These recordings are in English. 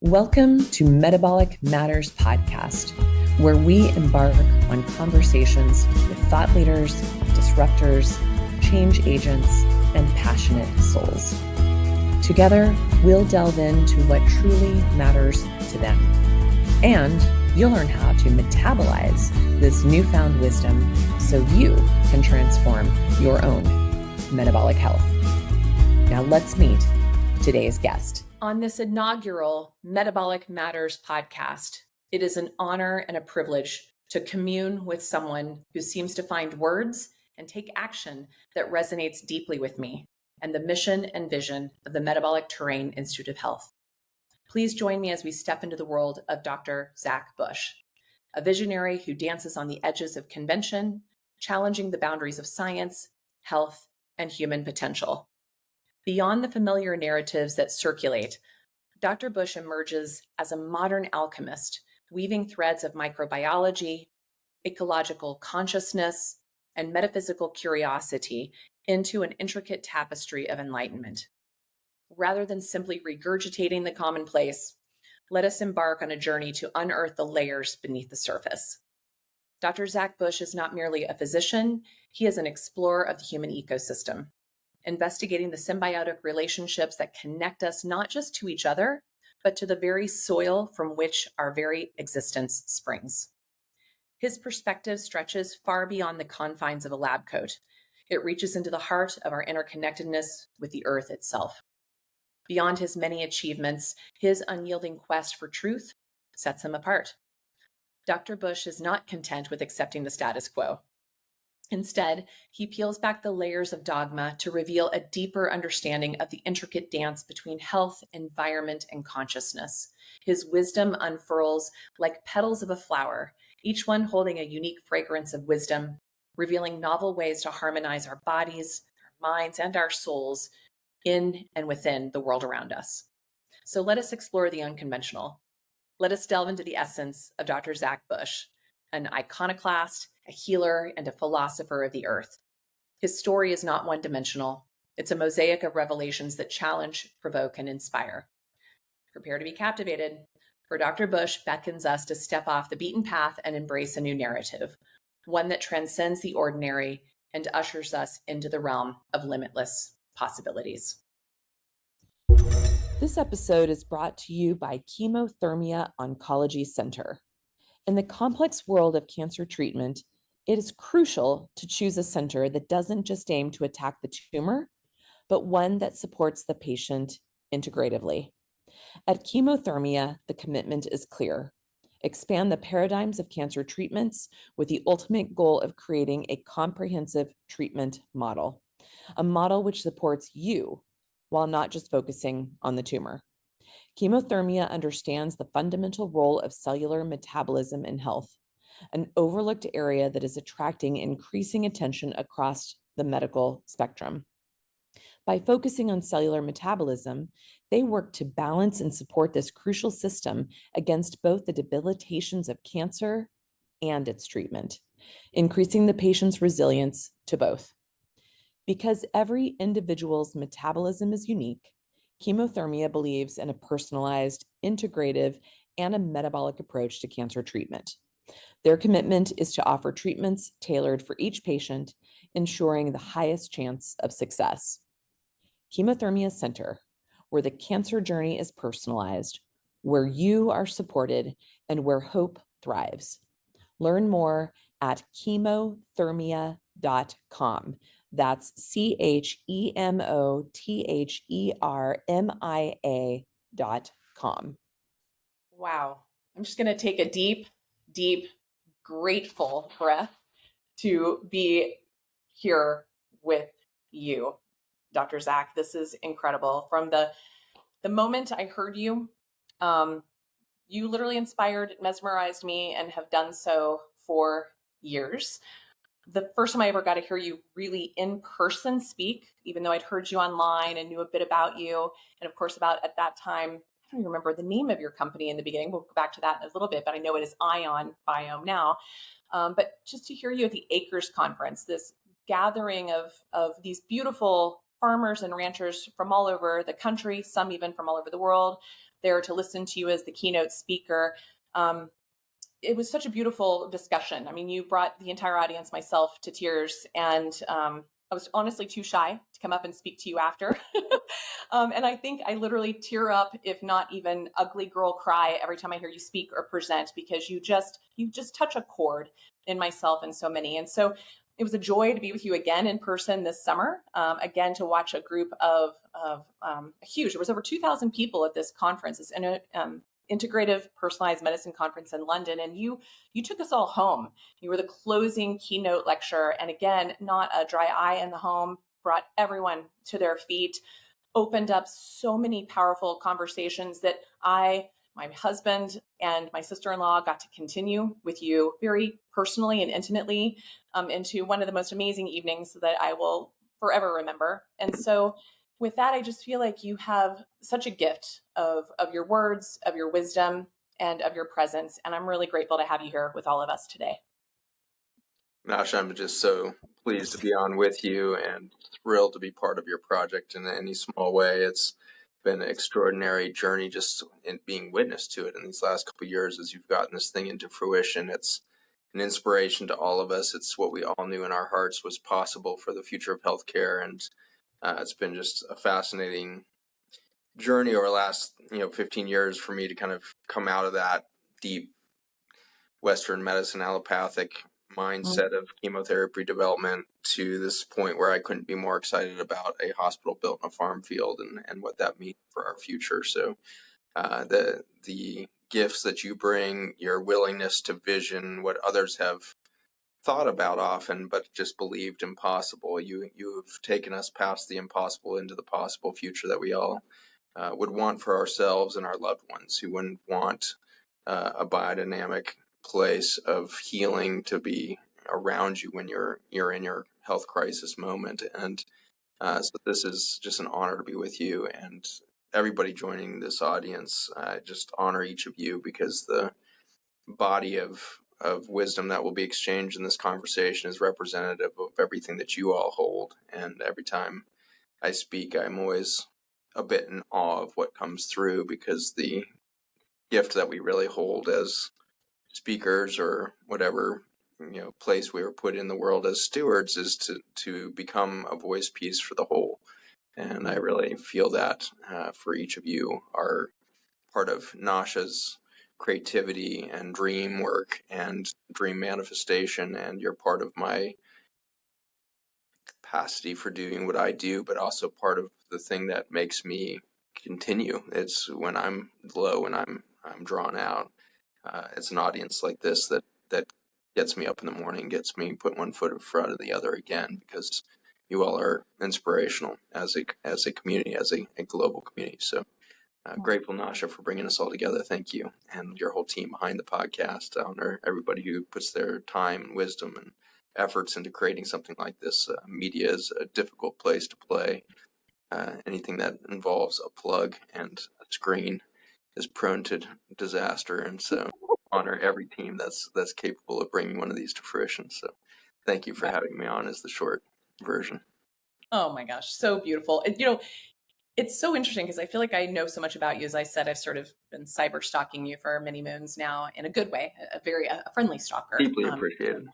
Welcome to Metabolic Matters podcast, where we embark on conversations with thought leaders, disruptors, change agents, and passionate souls. Together, we'll delve into what truly matters to them. And you'll learn how to metabolize this newfound wisdom so you can transform your own metabolic health. Now let's meet today's guest. On this inaugural Metabolic Matters podcast, it is an honor and a privilege to commune with someone who seems to find words and take action that resonates deeply with me and the mission and vision of the Metabolic Terrain Institute of Health. Please join me as we step into the world of Dr. Zach Bush, a visionary who dances on the edges of convention, challenging the boundaries of science, health, and human potential. Beyond the familiar narratives that circulate, Dr. Bush emerges as a modern alchemist, weaving threads of microbiology, ecological consciousness, and metaphysical curiosity into an intricate tapestry of enlightenment. Rather than simply regurgitating the commonplace, let us embark on a journey to unearth the layers beneath the surface. Dr. Zach Bush is not merely a physician, he is an explorer of the human ecosystem, investigating the symbiotic relationships that connect us not just to each other, but to the very soil from which our very existence springs. His perspective stretches far beyond the confines of a lab coat. It reaches into the heart of our interconnectedness with the earth itself. Beyond his many achievements, his unyielding quest for truth sets him apart. Dr. Bush is not content with accepting the status quo. Instead, he peels back the layers of dogma to reveal a deeper understanding of the intricate dance between health, environment, and consciousness. His wisdom unfurls like petals of a flower, each one holding a unique fragrance of wisdom, revealing novel ways to harmonize our bodies, our minds, and our souls in and within the world around us. So let us explore the unconventional. Let us delve into the essence of Dr. Zach Bush, an iconoclast, a healer, and a philosopher of the earth. His story is not one-dimensional. It's a mosaic of revelations that challenge, provoke, and inspire. Prepare to be captivated, for Dr. Bush beckons us to step off the beaten path and embrace a new narrative, one that transcends the ordinary and ushers us into the realm of limitless possibilities. This episode is brought to you by Chemothermia Oncology Center. In the complex world of cancer treatment, it is crucial to choose a center that doesn't just aim to attack the tumor, but one that supports the patient integratively. At Chemothermia, the commitment is clear. Expand the paradigms of cancer treatments with the ultimate goal of creating a comprehensive treatment model, a model which supports you while not just focusing on the tumor. Chemothermia understands the fundamental role of cellular metabolism in health, an overlooked area that is attracting increasing attention across the medical spectrum. By focusing on cellular metabolism, they work to balance and support this crucial system against both the debilitations of cancer and its treatment, increasing the patient's resilience to both. Because every individual's metabolism is unique, Chemothermia believes in a personalized, integrative, and a metabolic approach to cancer treatment. Their commitment is to offer treatments tailored for each patient, ensuring the highest chance of success. Chemothermia Center, where the cancer journey is personalized, where you are supported, and where hope thrives. Learn more at chemothermia.com. That's chemothermia.com. Wow. I'm just going to take a deep, grateful breath to be here with you, Dr. Zach. This is incredible. From the moment I heard you, you literally inspired, mesmerized me, and have done so for years. The first time I ever got to hear you really in person speak, even though I'd heard you online and knew a bit about you, and of course about at that time, I don't even remember the name of your company in the beginning. We'll go back to that in a little bit, but I know it is Ion Biome now. But just to hear you at the Acres Conference, this gathering of these beautiful farmers and ranchers from all over the country, some even from all over the world, there to listen to you as the keynote speaker. It was such a beautiful discussion. I mean, you brought the entire audience, myself, to tears, and I was honestly too shy to come up and speak to you after. And I think I literally tear up, if not even ugly girl cry, every time I hear you speak or present, because you just touch a chord in myself and so many. And so it was a joy to be with you again in person this summer, again, to watch a group of huge, there was over 2,000 people at this conference, this integrative personalized medicine conference in London. And you took us all home. You were the closing keynote lecturer. And again, not a dry eye in the home, brought everyone to their feet, opened up so many powerful conversations that my husband and my sister-in-law got to continue with you very personally and intimately into one of the most amazing evenings that I will forever remember. And so with that, I just feel like you have such a gift of your words, of your wisdom, and of your presence. And I'm really grateful to have you here with all of us today. Nasha, I'm just so pleased to be on with you and thrilled to be part of your project in any small way. It's been an extraordinary journey just in being witness to it in these last couple of years as you've gotten this thing into fruition. It's an inspiration to all of us. It's what we all knew in our hearts was possible for the future of healthcare, and it's been just a fascinating journey over the last 15 years for me to kind of come out of that deep Western medicine allopathic mindset of chemotherapy development to this point where I couldn't be more excited about a hospital built in a farm field and what that means for our future. So the gifts that you bring, your willingness to vision what others have thought about often but just believed impossible, you have taken us past the impossible into the possible future that we all would want for ourselves and our loved ones. Who wouldn't want a biodynamic place of healing to be around you when you're in your health crisis moment? And so this is just an honor to be with you and everybody joining this audience. I just honor each of you because the body of wisdom that will be exchanged in this conversation is representative of everything that you all hold. And every time I speak, I'm always a bit in awe of what comes through, because the gift that we really hold as speakers or whatever place we were put in the world as stewards is to become a voice piece for the whole. And I really feel that for each of you are part of Nasha's creativity and dream work and dream manifestation, and you're part of my capacity for doing what I do, but also part of the thing that makes me continue. It's when I'm low and I'm drawn out. It's an audience like this that gets me up in the morning, gets me put one foot in front of the other again, because you all are inspirational as a community, as a global community. So grateful, Nasha, for bringing us all together. Thank you, and your whole team behind the podcast. I honor everybody who puts their time and wisdom and efforts into creating something like this. Media is a difficult place to play. Anything that involves a plug and a screen is prone to disaster, and so honor every team that's capable of bringing one of these to fruition. So thank you for having me on as the short version. Oh my gosh, so beautiful. It's so interesting because I feel like I know so much about you. As I said, I've sort of been cyber stalking you for many moons now in a good way, a friendly stalker. Deeply appreciated.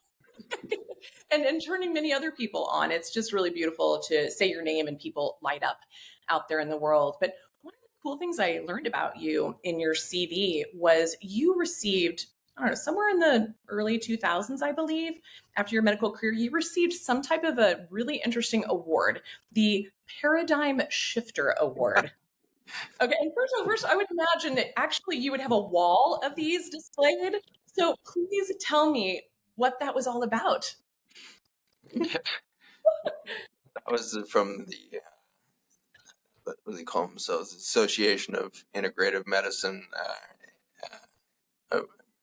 And turning many other people on. It's just really beautiful to say your name and people light up out there in the world. But one of the cool things I learned about you in your CV was you received, I don't know, somewhere in the early 2000s, I believe, after your medical career, you received some type of a really interesting award, the Paradigm Shifter Award. Okay, and first I would imagine that actually you would have a wall of these displayed. So please tell me what that was all about. That was from the what do they call themselves? Association of Integrative Medicine.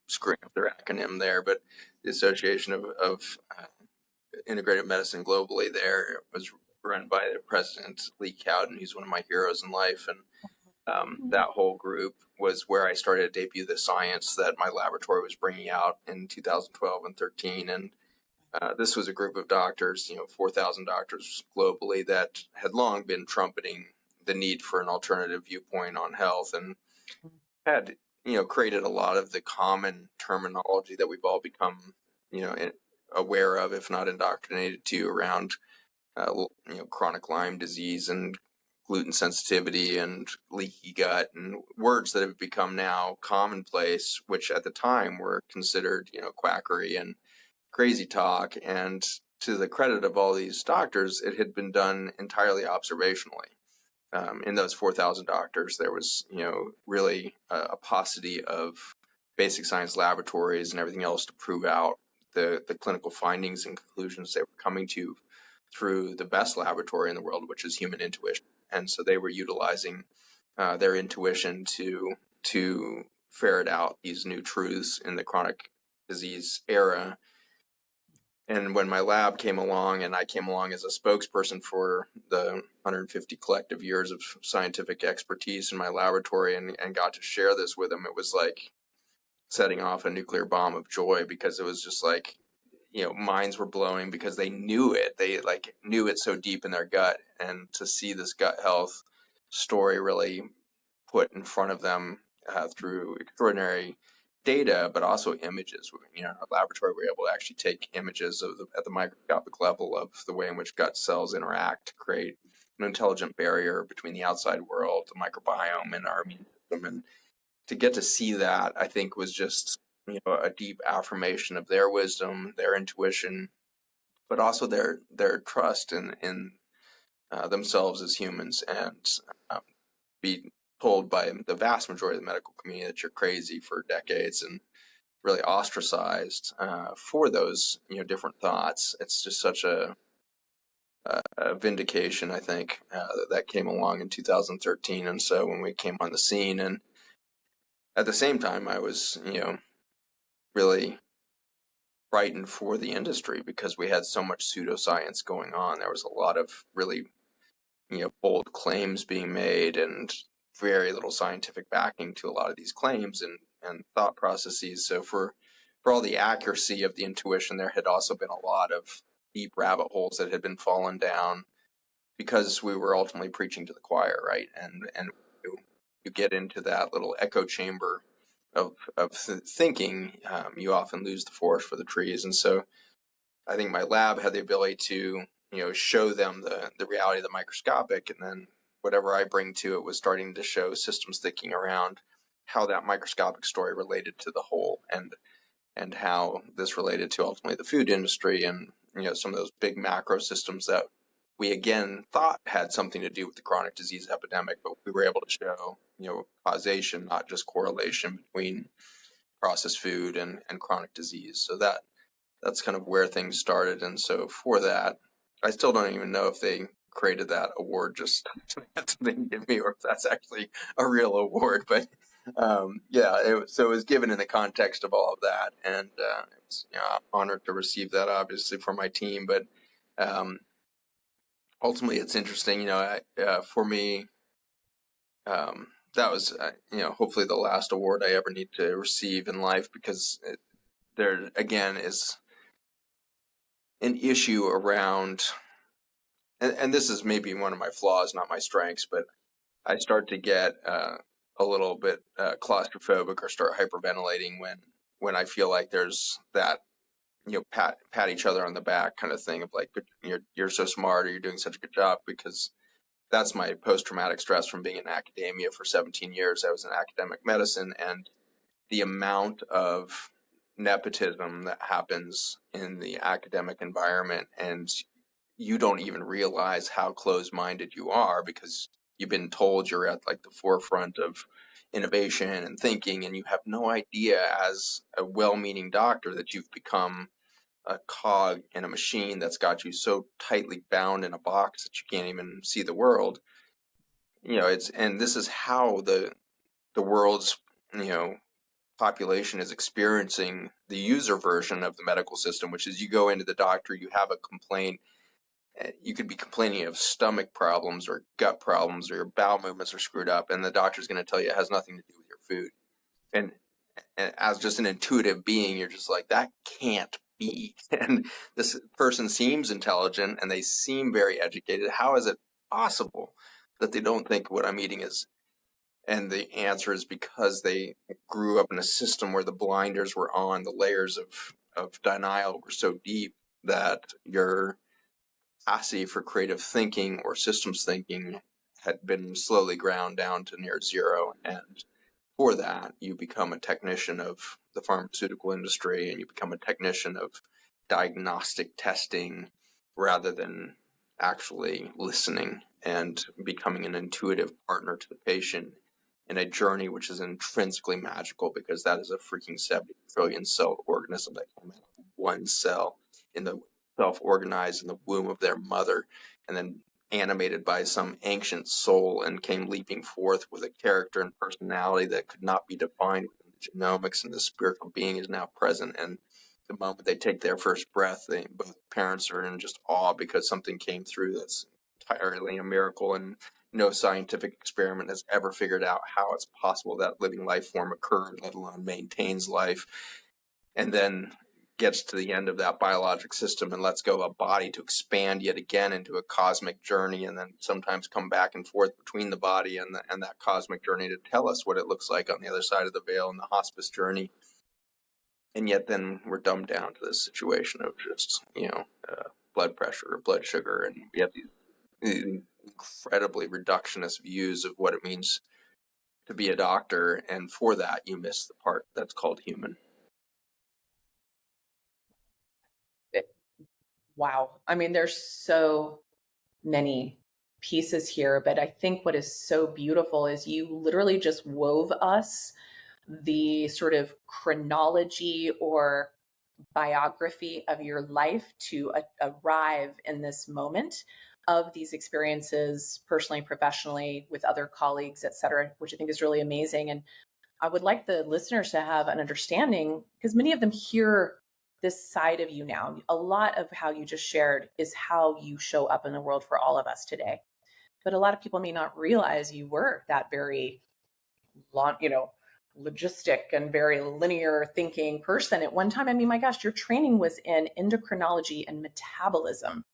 Screwing up their acronym there, but the Association of Integrative Medicine globally there was run by the president, Lee Cowden. He's one of my heroes in life. And that whole group was where I started to debut the science that my laboratory was bringing out in 2012 and 13. And this was a group of doctors, 4,000 doctors globally that had long been trumpeting the need for an alternative viewpoint on health. And had, created a lot of the common terminology that we've all become, aware of, if not indoctrinated to, around, chronic Lyme disease and gluten sensitivity and leaky gut, and words that have become now commonplace, which at the time were considered, quackery and crazy talk. And to the credit of all these doctors, it had been done entirely observationally. In those 4,000 doctors, there was, really a paucity of basic science laboratories and everything else to prove out the clinical findings and conclusions they were coming to through the best laboratory in the world, which is human intuition. And so they were utilizing their intuition to ferret out these new truths in the chronic disease era. And when my lab came along and I came along as a spokesperson for the 150 collective years of scientific expertise in my laboratory and got to share this with them, it was like setting off a nuclear bomb of joy, because it was just like, minds were blowing because they knew it. They knew it so deep in their gut. And to see this gut health story really put in front of them through extraordinary data, but also images. In our laboratory, we're able to actually take images at the microscopic level of the way in which gut cells interact to create an intelligent barrier between the outside world, the microbiome, and our immune system. And to get to see that, I think, was just a deep affirmation of their wisdom, their intuition, but also their trust in themselves as humans, and be told by the vast majority of the medical community that you're crazy for decades and really ostracized for those different thoughts. It's just such a vindication, I think, that came along in 2013. And so when we came on the scene, and at the same time, I was really frightened for the industry because we had so much pseudoscience going on. There was a lot of really bold claims being made and very little scientific backing to a lot of these claims and thought processes. So for all the accuracy of the intuition, there had also been a lot of deep rabbit holes that had been fallen down because we were ultimately preaching to the choir, right? And you get into that little echo chamber of thinking, you often lose the forest for the trees. And so I think my lab had the ability to show them the reality of the microscopic, and then whatever I bring to it was starting to show systems thinking around how that microscopic story related to the whole, and how this related to ultimately the food industry and some of those big macro systems that we again thought had something to do with the chronic disease epidemic, but we were able to show causation, not just correlation between processed food and chronic disease. So that's kind of where things started. And so for that, I still don't even know if they created that award just so they can give me, or if that's actually a real award. But so it was given in the context of all of that, and it's honored to receive that, obviously, from my team. But ultimately, it's interesting, for me. That was, hopefully the last award I ever need to receive in life, because there again is an issue around, and this is maybe one of my flaws, not my strengths, but I start to get a little bit claustrophobic or start hyperventilating when I feel like there's that, pat each other on the back kind of thing of like, you're so smart, or you're doing such a good job, because that's my post-traumatic stress from being in academia for 17 years. I was in academic medicine, and the amount of nepotism that happens in the academic environment, and you don't even realize how closed-minded you are because you've been told you're at like the forefront of innovation and thinking, and you have no idea as a well-meaning doctor that you've become a cog in a machine that's got you so tightly bound in a box that you can't even see the world. And this is how the world's population is experiencing the user version of the medical system, which is you go into the doctor, you have a complaint, you could be complaining of stomach problems or gut problems, or your bowel movements are screwed up, and the doctor's going to tell you it has nothing to do with your food. And as just an intuitive being, you're just like, that can't be. And this person seems intelligent and they seem very educated. How is it possible that they don't think what I'm eating is And the answer is because they grew up in a system where the blinders were on, the layers of denial were so deep that your capacity for creative thinking or systems thinking had been slowly ground down to near zero. And for that, you become a technician of the pharmaceutical industry, and you become a technician of diagnostic testing rather than actually listening and becoming an intuitive partner to the patient in a journey which is intrinsically magical, because that is a freaking 70 trillion cell organism that came out of one cell in the self-organized in the womb of their mother, and then animated by some ancient soul and came leaping forth with a character and personality that could not be defined within the genomics, and the spiritual being is now present. And the moment they take their first breath, both parents are in just awe because something came through that's entirely a miracle, and no scientific experiment has ever figured out how it's possible that living life form occurred, let alone maintains life. And then gets to the end of that biologic system and lets go of a body to expand yet again into a cosmic journey, and then sometimes come back and forth between the body and that cosmic journey to tell us what it looks like on the other side of the veil in the hospice journey. And yet then we're dumbed down to this situation of just, blood pressure or blood sugar, and we have these incredibly reductionist views of what it means to be a doctor, and for that you miss the part that's called human. Wow. I mean, there's so many pieces here, but I think what is so beautiful is you literally just wove us the sort of chronology or biography of your life to arrive in this moment of these experiences, personally, professionally, with other colleagues, et cetera, which I think is really amazing. And I would like the listeners to have an understanding, because many of them hear this side of you now. A lot of how you just shared is how you show up in the world for all of us today. But a lot of people may not realize you were that very logistic and very linear thinking person at one time. I mean, my gosh, your training was in endocrinology and metabolism.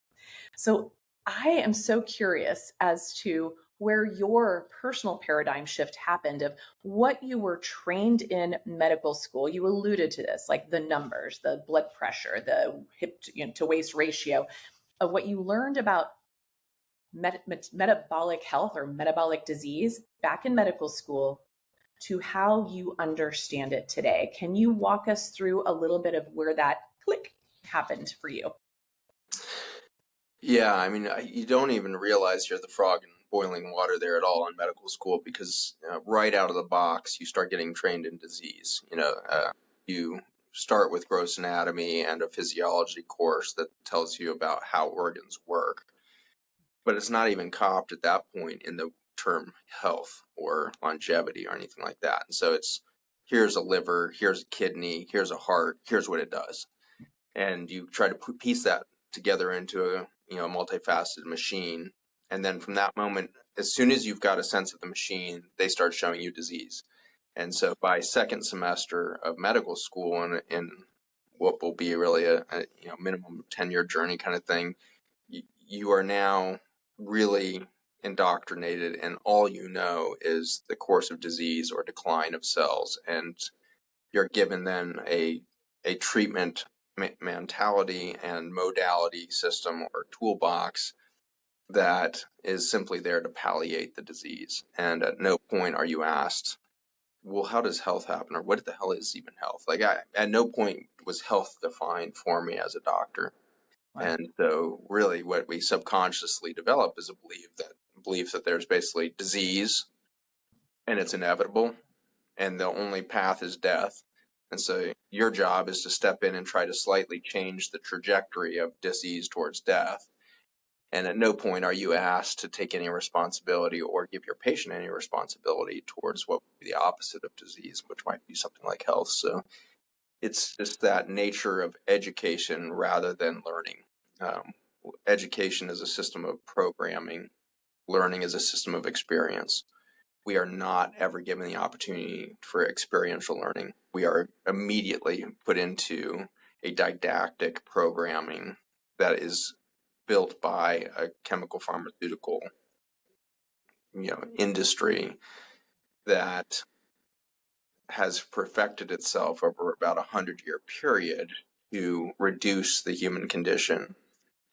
So I am so curious as to where your personal paradigm shift happened, of what you were trained in medical school. You alluded to this, like the numbers, the blood pressure, the hip to waist ratio, of what you learned about metabolic health or metabolic disease back in medical school to how you understand it today. Can you walk us through a little bit of where that click happened for you? Yeah, I mean, you don't even realize you're the frog in boiling water there at all in medical school, because right out of the box, you start getting trained in disease. You start with gross anatomy and a physiology course that tells you about how organs work. But it's not even copped at that point in the term health or longevity or anything like that. And so it's, here's a liver, here's a kidney, here's a heart, here's what it does. And you try to piece that together into a multifaceted machine. And then from that moment, as soon as you've got a sense of the machine, they start showing you disease. And so by second semester of medical school, in what will be really a minimum 10-year journey kind of thing, you are now really indoctrinated, and all you know is the course of disease or decline of cells. And you're given then a treatment mentality and modality system or toolbox that is simply there to palliate the disease. And at no point are you asked, well, how does health happen, or what the hell is even health? Like, at no point was health defined for me as a doctor. Wow. And so really what we subconsciously develop is a belief that there's basically disease and it's inevitable, and the only path is death. And so your job is to step in and try to slightly change the trajectory of disease towards death. And at no point are you asked to take any responsibility or give your patient any responsibility towards what would be the opposite of disease, which might be something like health. So it's just that nature of education rather than learning. Education is a system of programming. Learning is a system of experience. We are not ever given the opportunity for experiential learning. We are immediately put into a didactic programming that is built by a chemical pharmaceutical industry that has perfected itself over about 100-year period to reduce the human condition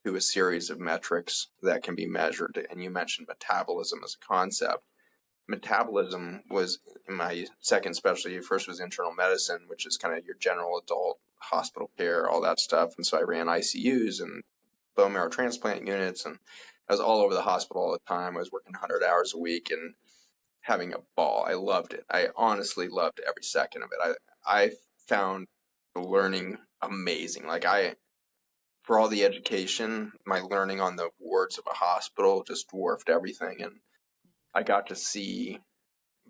to a series of metrics that can be measured. And you mentioned metabolism as a concept. Metabolism was in my second specialty. First was internal medicine, which is kind of your general adult hospital care, all that stuff. And so I ran ICUs and bone marrow transplant units, and I was all over the hospital all the time. I was working 100 hours a week and having a ball. I loved it. I honestly loved every second of it. I found the learning amazing. For all the education, my learning on the wards of a hospital just dwarfed everything. And I got to see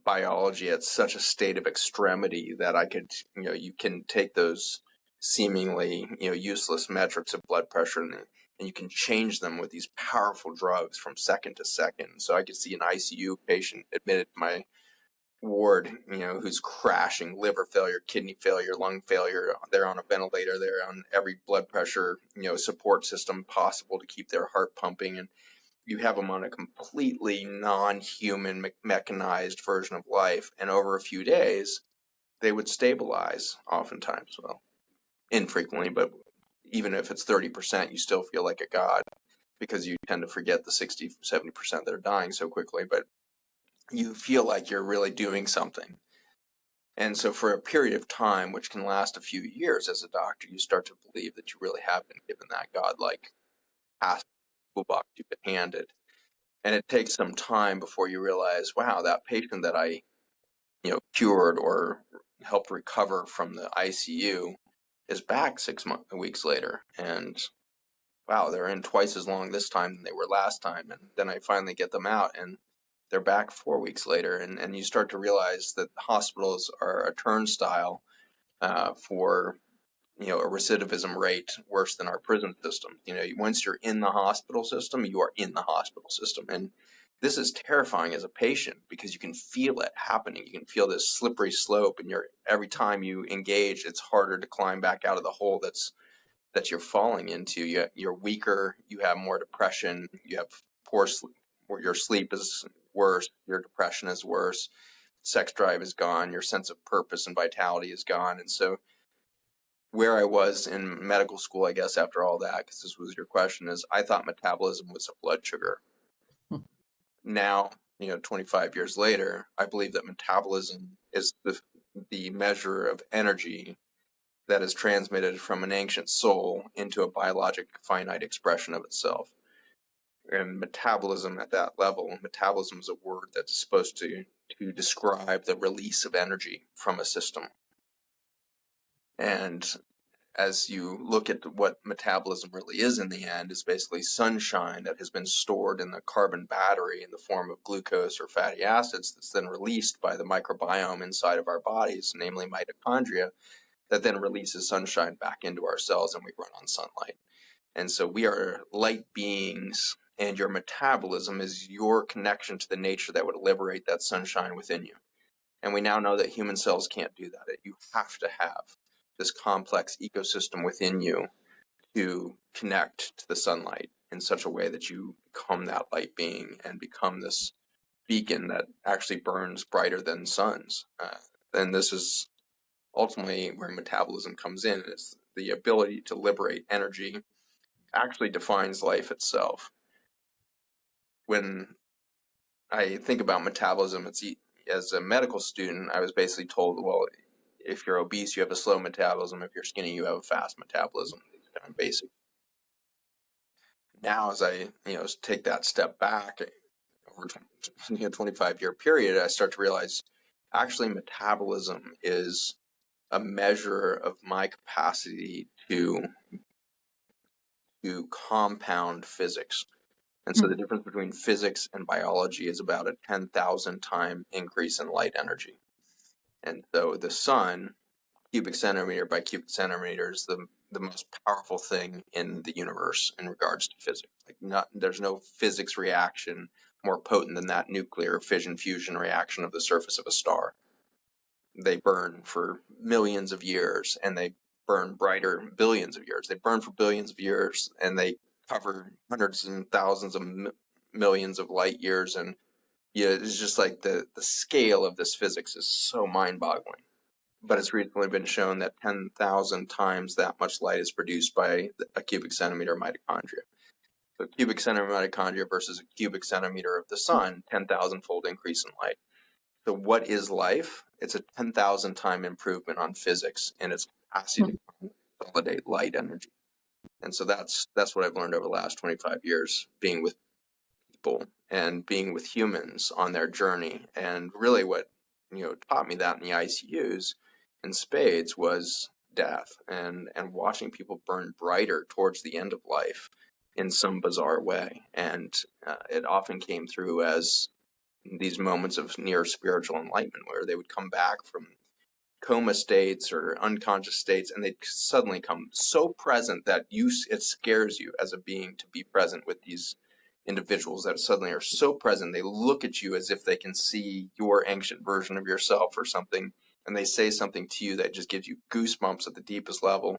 biology at such a state of extremity that I could, you can take those seemingly, useless metrics of blood pressure and you can change them with these powerful drugs from second to second. So I could see an ICU patient admitted to my ward, who's crashing, liver failure, kidney failure, lung failure. They're on a ventilator. They're on every blood pressure, support system possible to keep their heart pumping. And you have them on a completely non-human mechanized version of life. And over a few days, they would stabilize oftentimes. Well, infrequently, but even if it's 30%, you still feel like a god because you tend to forget the 60, 70% that are dying so quickly. But you feel like you're really doing something. And so for a period of time, which can last a few years as a doctor, you start to believe that you really have been given that godlike toolbox you've been handed. And it takes some time before you realize, wow, that patient that I, cured or helped recover from the ICU is back 6 weeks later. And wow, they're in twice as long this time than they were last time. And then I finally get them out and they're back 4 weeks later. And you start to realize that hospitals are a turnstile for, a recidivism rate worse than our prison system. Once you're in the hospital system, you are in the hospital system. And this is terrifying as a patient because you can feel it happening. You can feel this slippery slope, and every time you engage, it's harder to climb back out of the hole that you're falling into. You're weaker, you have more depression, you have poor sleep, or your sleep is worse, your depression is worse, sex drive is gone, your sense of purpose and vitality is gone. And so where I was in medical school, I guess, after all that, because this was your question, is I thought metabolism was a blood sugar. Now, 25 years later, I believe that metabolism is the measure of energy that is transmitted from an ancient soul into a biologic finite expression of itself. And metabolism at that level, metabolism is a word that's supposed to describe the release of energy from a system. And as you look at what metabolism really is in the end, is basically sunshine that has been stored in the carbon battery in the form of glucose or fatty acids that's then released by the microbiome inside of our bodies, namely mitochondria, that then releases sunshine back into our cells and we run on sunlight. And so we are light beings, and your metabolism is your connection to the nature that would liberate that sunshine within you. And we now know that human cells can't do that. You have to have this complex ecosystem within you to connect to the sunlight in such a way that you become that light being and become this beacon that actually burns brighter than suns. And this is ultimately where metabolism comes in. It's the ability to liberate energy actually defines life itself. When I think about metabolism, as a medical student, I was basically told, well, if you're obese, you have a slow metabolism. If you're skinny, you have a fast metabolism. It's kind of basic. Now, as I take that step back over 25-year period, I start to realize actually metabolism is a measure of my capacity to compound physics. And so the difference between physics and biology is about a 10,000 time increase in light energy. And so the sun, cubic centimeter by cubic centimeter, is the most powerful thing in the universe in regards to physics. There's no physics reaction more potent than that nuclear fission fusion reaction of the surface of a star. They burn for millions of years, and they burn brighter billions of years. They burn for billions of years, and they cover hundreds and thousands of millions of light years, and Yeah, it's just like the scale of this physics is so mind-boggling. But it's recently been shown that 10,000 times that much light is produced by a cubic centimeter of mitochondria. So cubic centimeter of mitochondria versus a cubic centimeter of the sun, 10,000-fold increase in light. So what is life? It's a 10,000 time improvement on physics in its capacity to consolidate light energy. And so that's what I've learned over the last 25 years, being with people and being with humans on their journey. And really what, taught me that in the ICUs in spades was death and watching people burn brighter towards the end of life in some bizarre way. And it often came through as these moments of near spiritual enlightenment where they would come back from coma states or unconscious states, and they'd suddenly come so present that it scares you as a being to be present with these individuals that suddenly are so present. They look at you as if they can see your ancient version of yourself or something, and they say something to you that just gives you goosebumps at the deepest level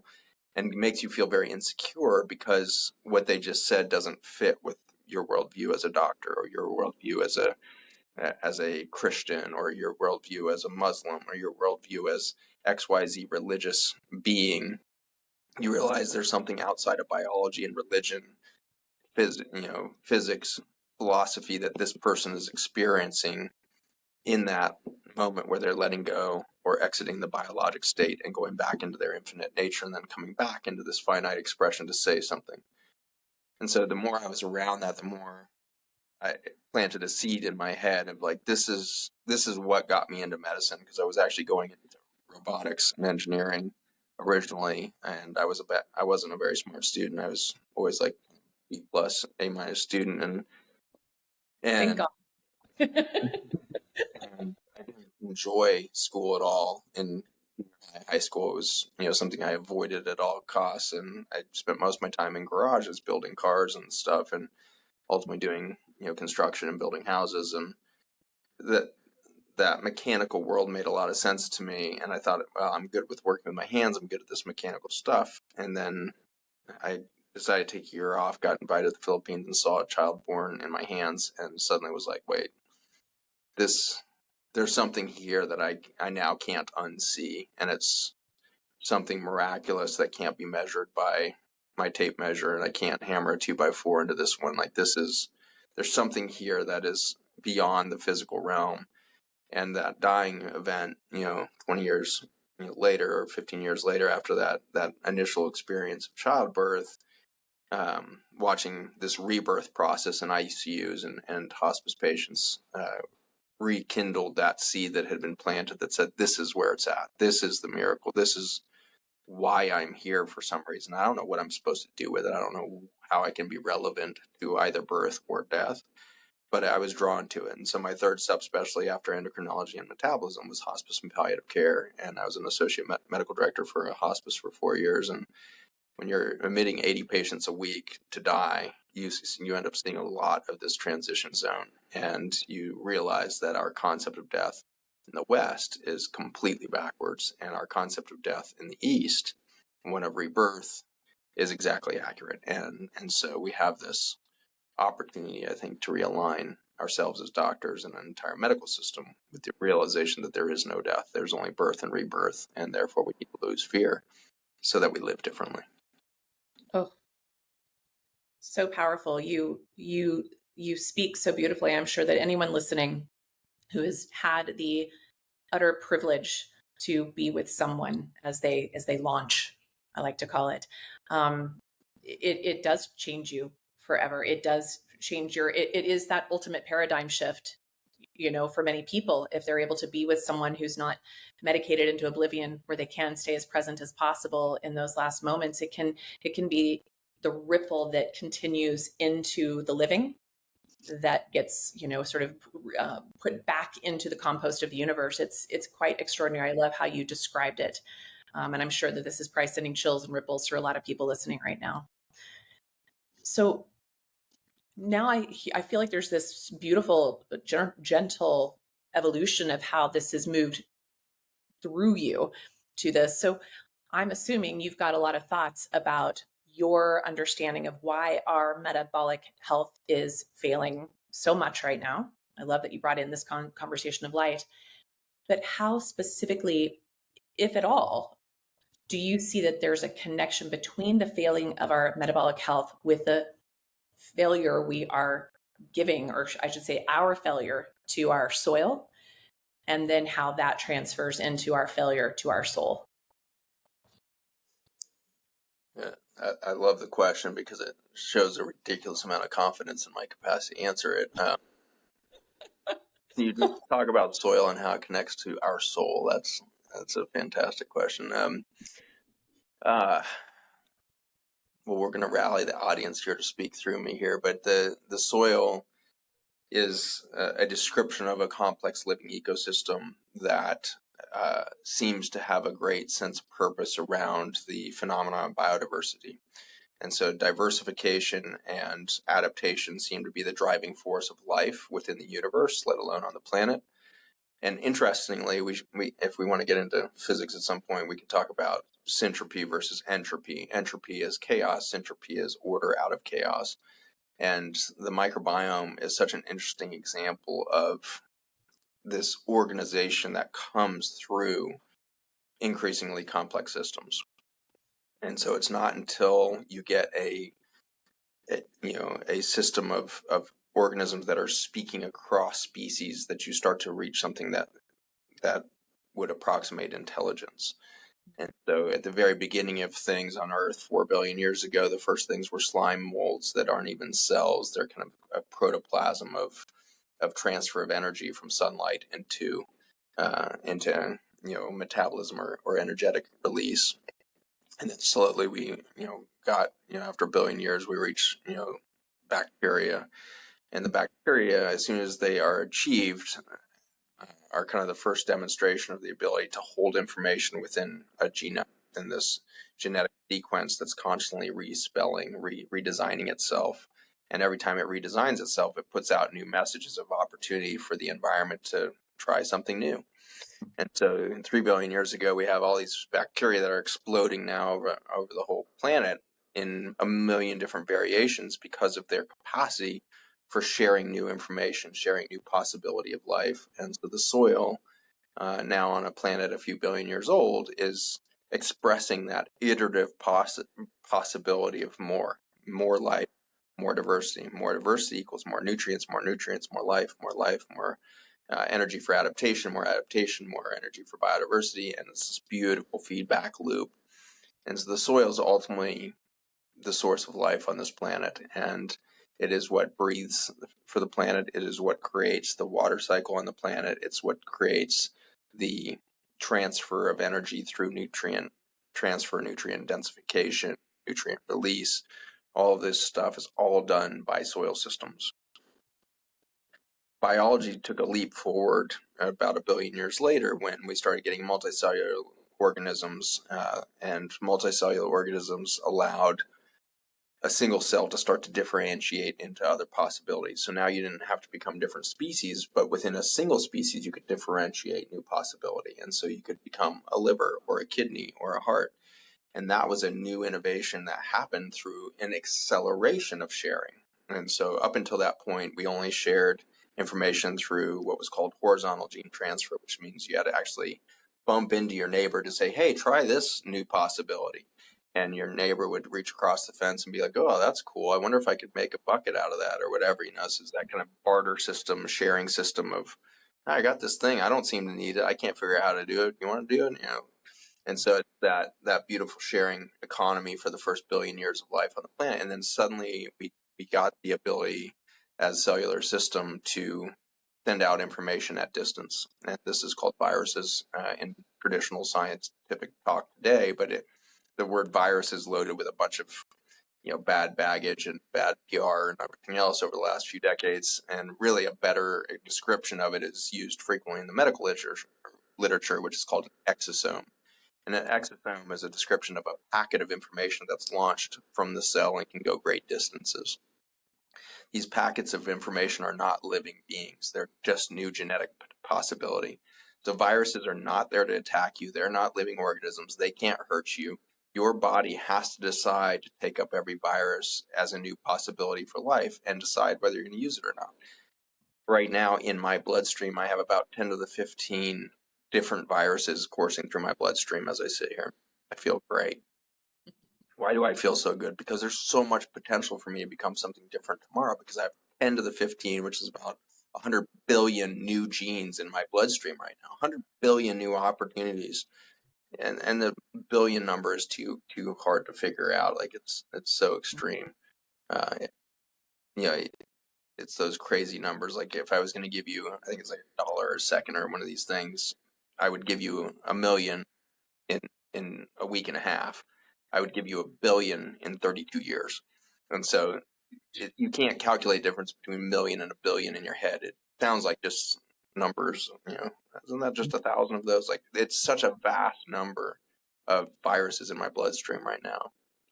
and makes you feel very insecure because what they just said doesn't fit with your worldview as a doctor or your worldview as a Christian or your worldview as a Muslim or your worldview as XYZ religious being. You realize there's something outside of biology and religion, physics, philosophy that this person is experiencing in that moment where they're letting go or exiting the biologic state and going back into their infinite nature and then coming back into this finite expression to say something. And so the more I was around that, the more I planted a seed in my head of like, this is what got me into medicine, because I was actually going into robotics and engineering originally, and I wasn't a very smart student. I was always like B plus, A minus student, and Thank God. and I didn't enjoy school at all. In high school, it was something I avoided at all costs, and I spent most of my time in garages building cars and stuff, and ultimately doing construction and building houses, and that mechanical world made a lot of sense to me. And I thought, well, I'm good with working with my hands, I'm good at this mechanical stuff. And then I decided to take a year off, got invited to the Philippines, and saw a child born in my hands, and suddenly was like, wait, there's something here that I now can't unsee, and it's something miraculous that can't be measured by my tape measure, and I can't hammer a 2x4 into this one. Like, there's something here that is beyond the physical realm. And that dying event, 20 years later or 15 years later after that initial experience of childbirth, watching this rebirth process in ICUs and hospice patients rekindled that seed that had been planted that said, this is where it's at. This is the miracle. This is why I'm here for some reason. I don't know what I'm supposed to do with it. I don't know how I can be relevant to either birth or death, but I was drawn to it. And so my third subspecialty after endocrinology and metabolism was hospice and palliative care. And I was an associate medical director for a hospice for 4 years. And when you're admitting 80 patients a week to die, you end up seeing a lot of this transition zone. And you realize that our concept of death in the West is completely backwards. And our concept of death in the East, one of rebirth, is exactly accurate. And so we have this opportunity, I think, to realign ourselves as doctors and an entire medical system with the realization that there is no death. There's only birth and rebirth, and therefore we need to lose fear so that we live differently. Oh, so powerful. You speak so beautifully. I'm sure that anyone listening who has had the utter privilege to be with someone as they launch, I like to call it, it does change you forever. It does change it is that ultimate paradigm shift, for many people, if they're able to be with someone who's not medicated into oblivion, where they can stay as present as possible in those last moments. It can be the ripple that continues into the living, that gets sort of put back into the compost of the universe. It's quite extraordinary. I love how you described it, and I'm sure that this is probably sending chills and ripples through a lot of people listening right now. So now I feel like there's this beautiful, gentle evolution of how this has moved through you to this. So I'm assuming you've got a lot of thoughts about your understanding of why our metabolic health is failing so much right now, I love that you brought in this conversation of light. But how specifically, if at all, do you see that there's a connection between the failing of our metabolic health with the failure we are giving, or I should say our failure to our soil, and then how that transfers into our failure to our soul? Yeah, I love the question because it shows a ridiculous amount of confidence in my capacity to answer it. You talk about soil and how it connects to our soul. That's a fantastic question. Well, we're going to rally the audience here to speak through me here, but the soil is a description of a complex living ecosystem that seems to have a great sense of purpose around the phenomenon of biodiversity. And so diversification and adaptation seem to be the driving force of life within the universe, let alone on the planet. And interestingly, if we want to get into physics at some point, we can talk about syntropy versus entropy. Entropy is chaos, syntropy is order out of chaos. And the microbiome is such an interesting example of this organization that comes through increasingly complex systems. And so it's not until you get a system of organisms that are speaking across species that you start to reach something that would approximate intelligence. And so at the very beginning of things on Earth 4 billion years ago, the first things were slime molds that aren't even cells. They're kind of a protoplasm of transfer of energy from sunlight into metabolism or energetic release. And then slowly we got after a billion years we reached bacteria. And the bacteria, as soon as they are achieved, are kind of the first demonstration of the ability to hold information within a genome in this genetic sequence that's constantly respelling, redesigning itself. And every time it redesigns itself, it puts out new messages of opportunity for the environment to try something new. And so 3 billion years ago, we have all these bacteria that are exploding now over the whole planet in a million different variations because of their capacity for sharing new information, sharing new possibility of life. And so the soil, now on a planet a few billion years old, is expressing that iterative possibility of more life, more diversity. More diversity equals more nutrients, more life, more energy for adaptation, more energy for biodiversity. And it's this beautiful feedback loop. And so the soil is ultimately the source of life on this planet. And it is what breathes for the planet. It is what creates the water cycle on the planet. It's what creates the transfer of energy through nutrient transfer, nutrient densification, nutrient release. All of this stuff is all done by soil systems. Biology took a leap forward about 1 billion years later when we started getting multicellular organisms, and multicellular organisms allowed a single cell to start to differentiate into other possibilities. So now you didn't have to become different species, but within a single species, you could differentiate new possibility. And so you could become a liver or a kidney or a heart. And that was a new innovation that happened through an acceleration of sharing. And so up until that point, we only shared information through what was called horizontal gene transfer, which means you had to actually bump into your neighbor to say, hey, try this new possibility. And your neighbor would reach across the fence and be like, oh, that's cool. I wonder if I could make a bucket out of that or whatever. So it's that kind of barter system, sharing system of, I got this thing. I don't seem to need it. I can't figure out how to do it. You want to do it? And so it's that beautiful sharing economy for the first billion years of life on the planet. And then suddenly we got the ability as a cellular system to send out information at distance. And this is called viruses in traditional scientific talk today, but the word virus is loaded with a bunch of bad baggage and bad PR and everything else over the last few decades. And really a better description of it is used frequently in the medical literature, which is called an exosome. And an exosome is a description of a packet of information that's launched from the cell and can go great distances. These packets of information are not living beings. They're just new genetic possibility. So viruses are not there to attack you. They're not living organisms. They can't hurt you. Your body has to decide to take up every virus as a new possibility for life and decide whether you're going to use it or not. right now in my bloodstream, I have about 10 to the 15 different viruses coursing through my bloodstream as I sit here. I feel great. Why do I feel so good? Because there's so much potential for me to become something different tomorrow, because I have 10 to the 15, which is about 100 billion new genes in my bloodstream right now, 100 billion new opportunities. And the billion number is too hard to figure out. Like it's so extreme. You know, it's those crazy numbers. Like if I was going to give you, I think it's like $1 a second or one of these things, I would give you 1,000,000 in a week and a half. I would give you 1 billion in 32 years. And so you can't calculate the difference between 1,000,000 and 1 billion in your head. It sounds like just numbers, isn't that just 1,000 of those? Like it's such a vast number of viruses in my bloodstream right now.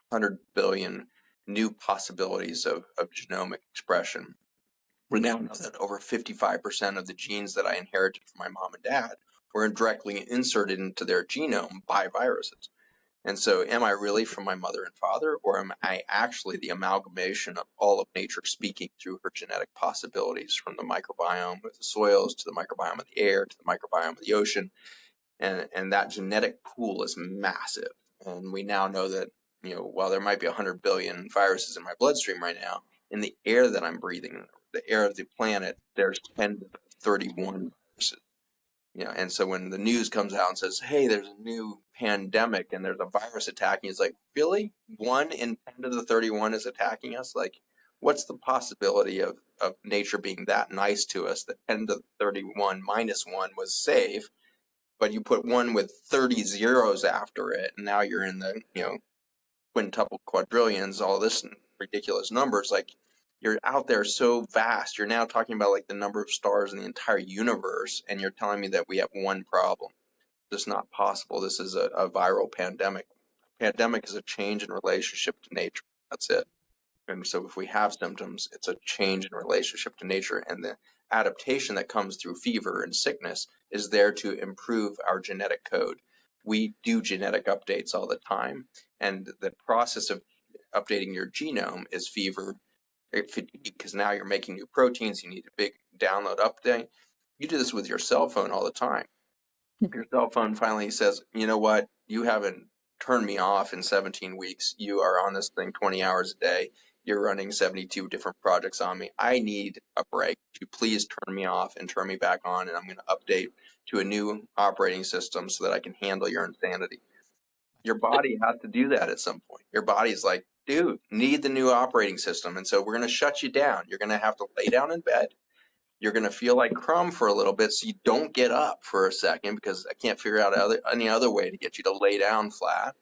100 billion new possibilities of genomic expression. We now know that over 55% of the genes that I inherited from my mom and dad were directly inserted into their genome by viruses. And so am I really from my mother and father, or am I actually the amalgamation of all of nature speaking through her genetic possibilities, from the microbiome of the soils to the microbiome of the air to the microbiome of the ocean? And that genetic pool is massive. And we now know that, while there might be 100 billion viruses in my bloodstream right now, in the air that I'm breathing, the air of the planet, there's 10 to 31 viruses. And so when the news comes out and says, hey, there's a new pandemic and there's a virus attacking, it's like, really? 1 in 10 to the 31 is attacking us? Like, what's the possibility of nature being that nice to us that 10 to the 31 minus 1 was safe, but you put 1 with 30 zeros after it, and now you're in the, quintuple quadrillions, all this ridiculous numbers. Like, you're out there so vast. You're now talking about like the number of stars in the entire universe, and you're telling me that we have one problem. It's not possible. This is a viral pandemic. Pandemic is a change in relationship to nature. That's it. And so if we have symptoms, it's a change in relationship to nature, and the adaptation that comes through fever and sickness is there to improve our genetic code. We do genetic updates all the time, and the process of updating your genome is fever, because now you're making new proteins. You need a big download update. You do this with your cell phone all the time. If your cell phone finally says, you know what, you haven't turned me off in 17 weeks. You are on this thing 20 hours a day. You're running 72 different projects on me. I need a break. Would you please turn me off and turn me back on? And I'm going to update to a new operating system so that I can handle your insanity. Your body has to do that at some point. Your body's like, dude, need the new operating system. And so we're going to shut you down. You're going to have to lay down in bed. You're going to feel like crumb for a little bit, so you don't get up for a second, because I can't figure out any other way to get you to lay down flat.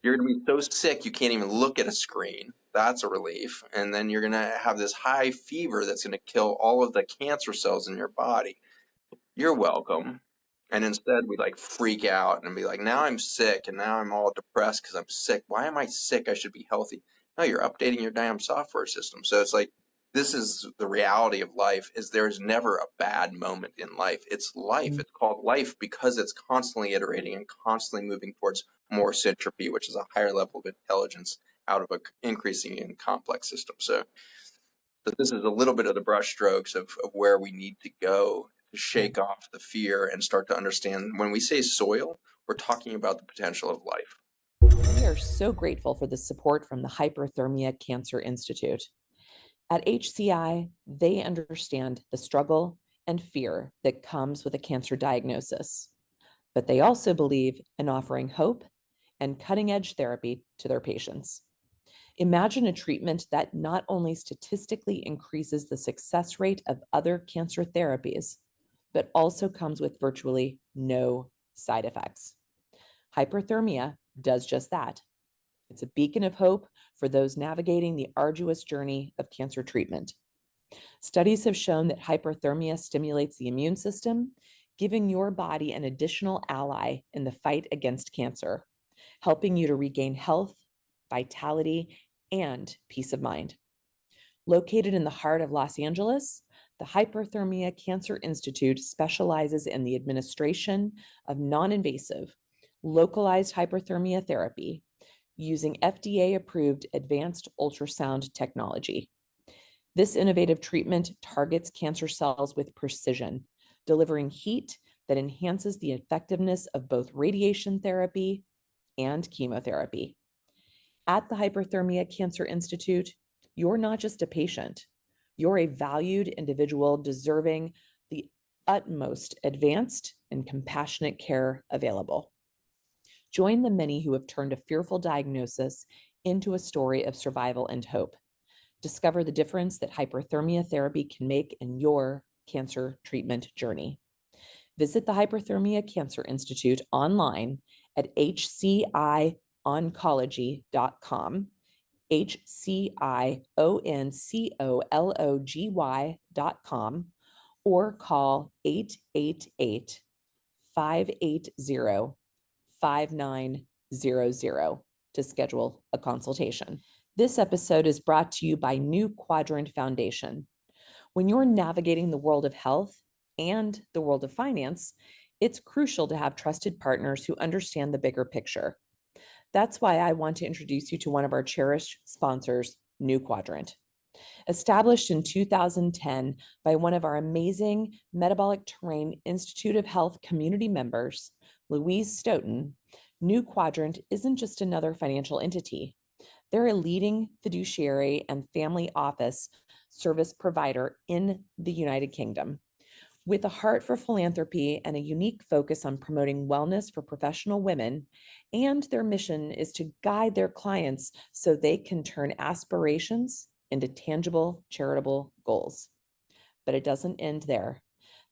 You're going to be so sick you can't even look at a screen. That's a relief. And then you're going to have this high fever that's going to kill all of the cancer cells in your body. You're welcome. And instead we like freak out and be like, now I'm sick, and now I'm all depressed because I'm sick. Why am I sick? I should be healthy. No, you're updating your damn software system. So it's like, this is the reality of life, is there's never a bad moment in life. It's life. It's called life because it's constantly iterating and constantly moving towards more syntropy, which is a higher level of intelligence out of an increasing and complex system. So this is a little bit of the brushstrokes of where we need to go to shake off the fear and start to understand, when we say soil, we're talking about the potential of life. We are so grateful for the support from the Hyperthermia Cancer Institute. At HCI, they understand the struggle and fear that comes with a cancer diagnosis, but they also believe in offering hope and cutting-edge therapy to their patients. Imagine a treatment that not only statistically increases the success rate of other cancer therapies, but also comes with virtually no side effects. Hyperthermia does just that. It's a beacon of hope for those navigating the arduous journey of cancer treatment. Studies have shown that hyperthermia stimulates the immune system, giving your body an additional ally in the fight against cancer, helping you to regain health, vitality, and peace of mind. Located in the heart of Los Angeles, the Hyperthermia Cancer Institute specializes in the administration of non-invasive, localized hyperthermia therapy using FDA-approved advanced ultrasound technology. This innovative treatment targets cancer cells with precision, delivering heat that enhances the effectiveness of both radiation therapy and chemotherapy. At the Hyperthermia Cancer Institute, you're not just a patient, you're a valued individual deserving the utmost advanced and compassionate care available. Join the many who have turned a fearful diagnosis into a story of survival and hope. Discover the difference that hyperthermia therapy can make in your cancer treatment journey. Visit the Hyperthermia Cancer Institute online at hcioncology.com, hcioncology.com, or call 888-580-5900 to schedule a consultation. This episode is brought to you by New Quadrant Foundation. When you're navigating the world of health and the world of finance, it's crucial to have trusted partners who understand the bigger picture. That's why I want to introduce you to one of our cherished sponsors, New Quadrant. Established in 2010 by one of our amazing Metabolic Terrain Institute of Health community members, Louise Stoughton, New Quadrant isn't just another financial entity. They're a leading fiduciary and family office service provider in the United Kingdom. With a heart for philanthropy and a unique focus on promoting wellness for professional women, and their mission is to guide their clients so they can turn aspirations into tangible charitable goals. But it doesn't end there.